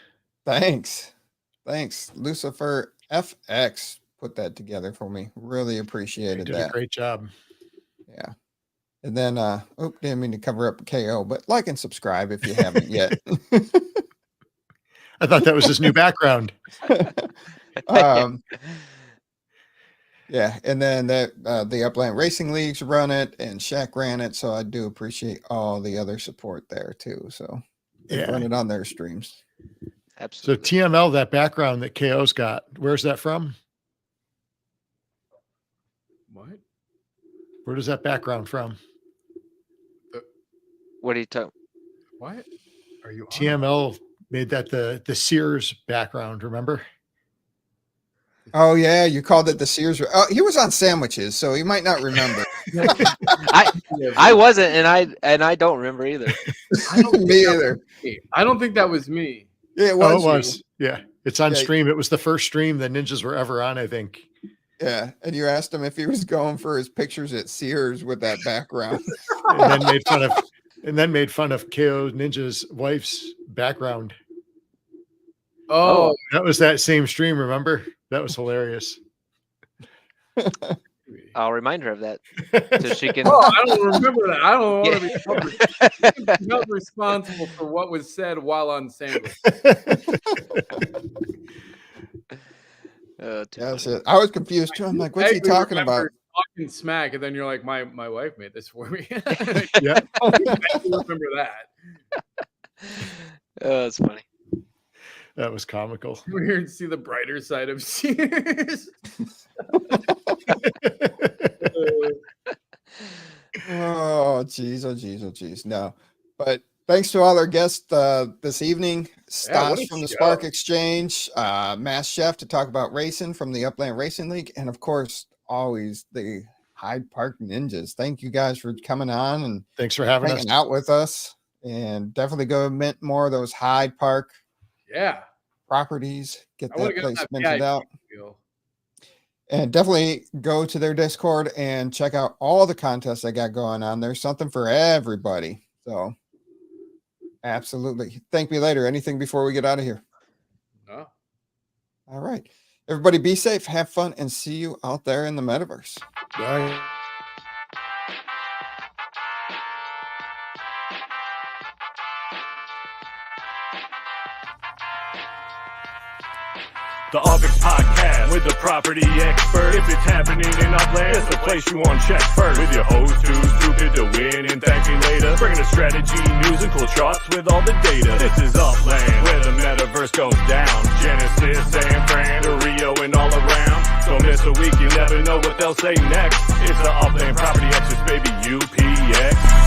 Thanks. Lucifer FX put that together for me. Really appreciated You did that. a great job. Yeah. And then, didn't mean to cover up KO, but like and subscribe if you haven't yet. I thought that was his new background. Yeah, and then the Upland Racing Leagues run it, and Shaq ran it, so I do appreciate all the other support there too. So they run it on their streams. Absolutely. So TML, that background that KO's got, where's that from? What? Where does that background from? What are you talking? What? Are you on? TML made that the Sears background, remember? Oh yeah, you called it the Sears. Oh, he was on sandwiches, so he might not remember. I wasn't, and I don't remember either. Me either. I don't think that was me. Yeah, it was. Oh, it was. Yeah, it's on Yeah. stream. It was the first stream the ninjas were ever on, I think. Yeah, and you asked him if he was going for his pictures at Sears with that background. And then made fun of KO Ninja's wife's background. Oh, That was that same stream, remember? That was hilarious. I'll remind her of that so she can. oh, I don't remember that. I don't want to be held responsible for what was said while on sandwich. That's it. I was confused too. I'm like, what's he talking about? Talking smack, and then you're like, my wife made this for me. Yeah. I remember that. Oh, that's funny. That was comical. We're here to see the brighter side of Sears. Oh, geez. No, but thanks to all our guests this evening. Stas from the Spark Exchange, Mass Chef to talk about racing from the Upland Racing League, and of course, always the Hyde Park Ninjas. Thank you guys for coming on and Thanks for having us. hanging out with us. And definitely go mint more of those Hyde Park properties. Get that place minted out. And definitely go to their Discord and check out all the contests they got going on. There's something for everybody. So absolutely. Thank me later. Anything before we get out of here? No. All right. Everybody be safe, have fun, and see you out there in the metaverse. Bye. The UPX Podcast with the property expert. If it's happening in Upland, it's the place you want to check first. With your host who's stupid to win and thank me later. Bringing the strategy, news, and cool charts with all the data. This is Upland, where the metaverse goes down. Genesis, San Fran, to Rio, and all around. Don't miss a week, you never know what they'll say next. It's the Upland property experts, baby, UPX.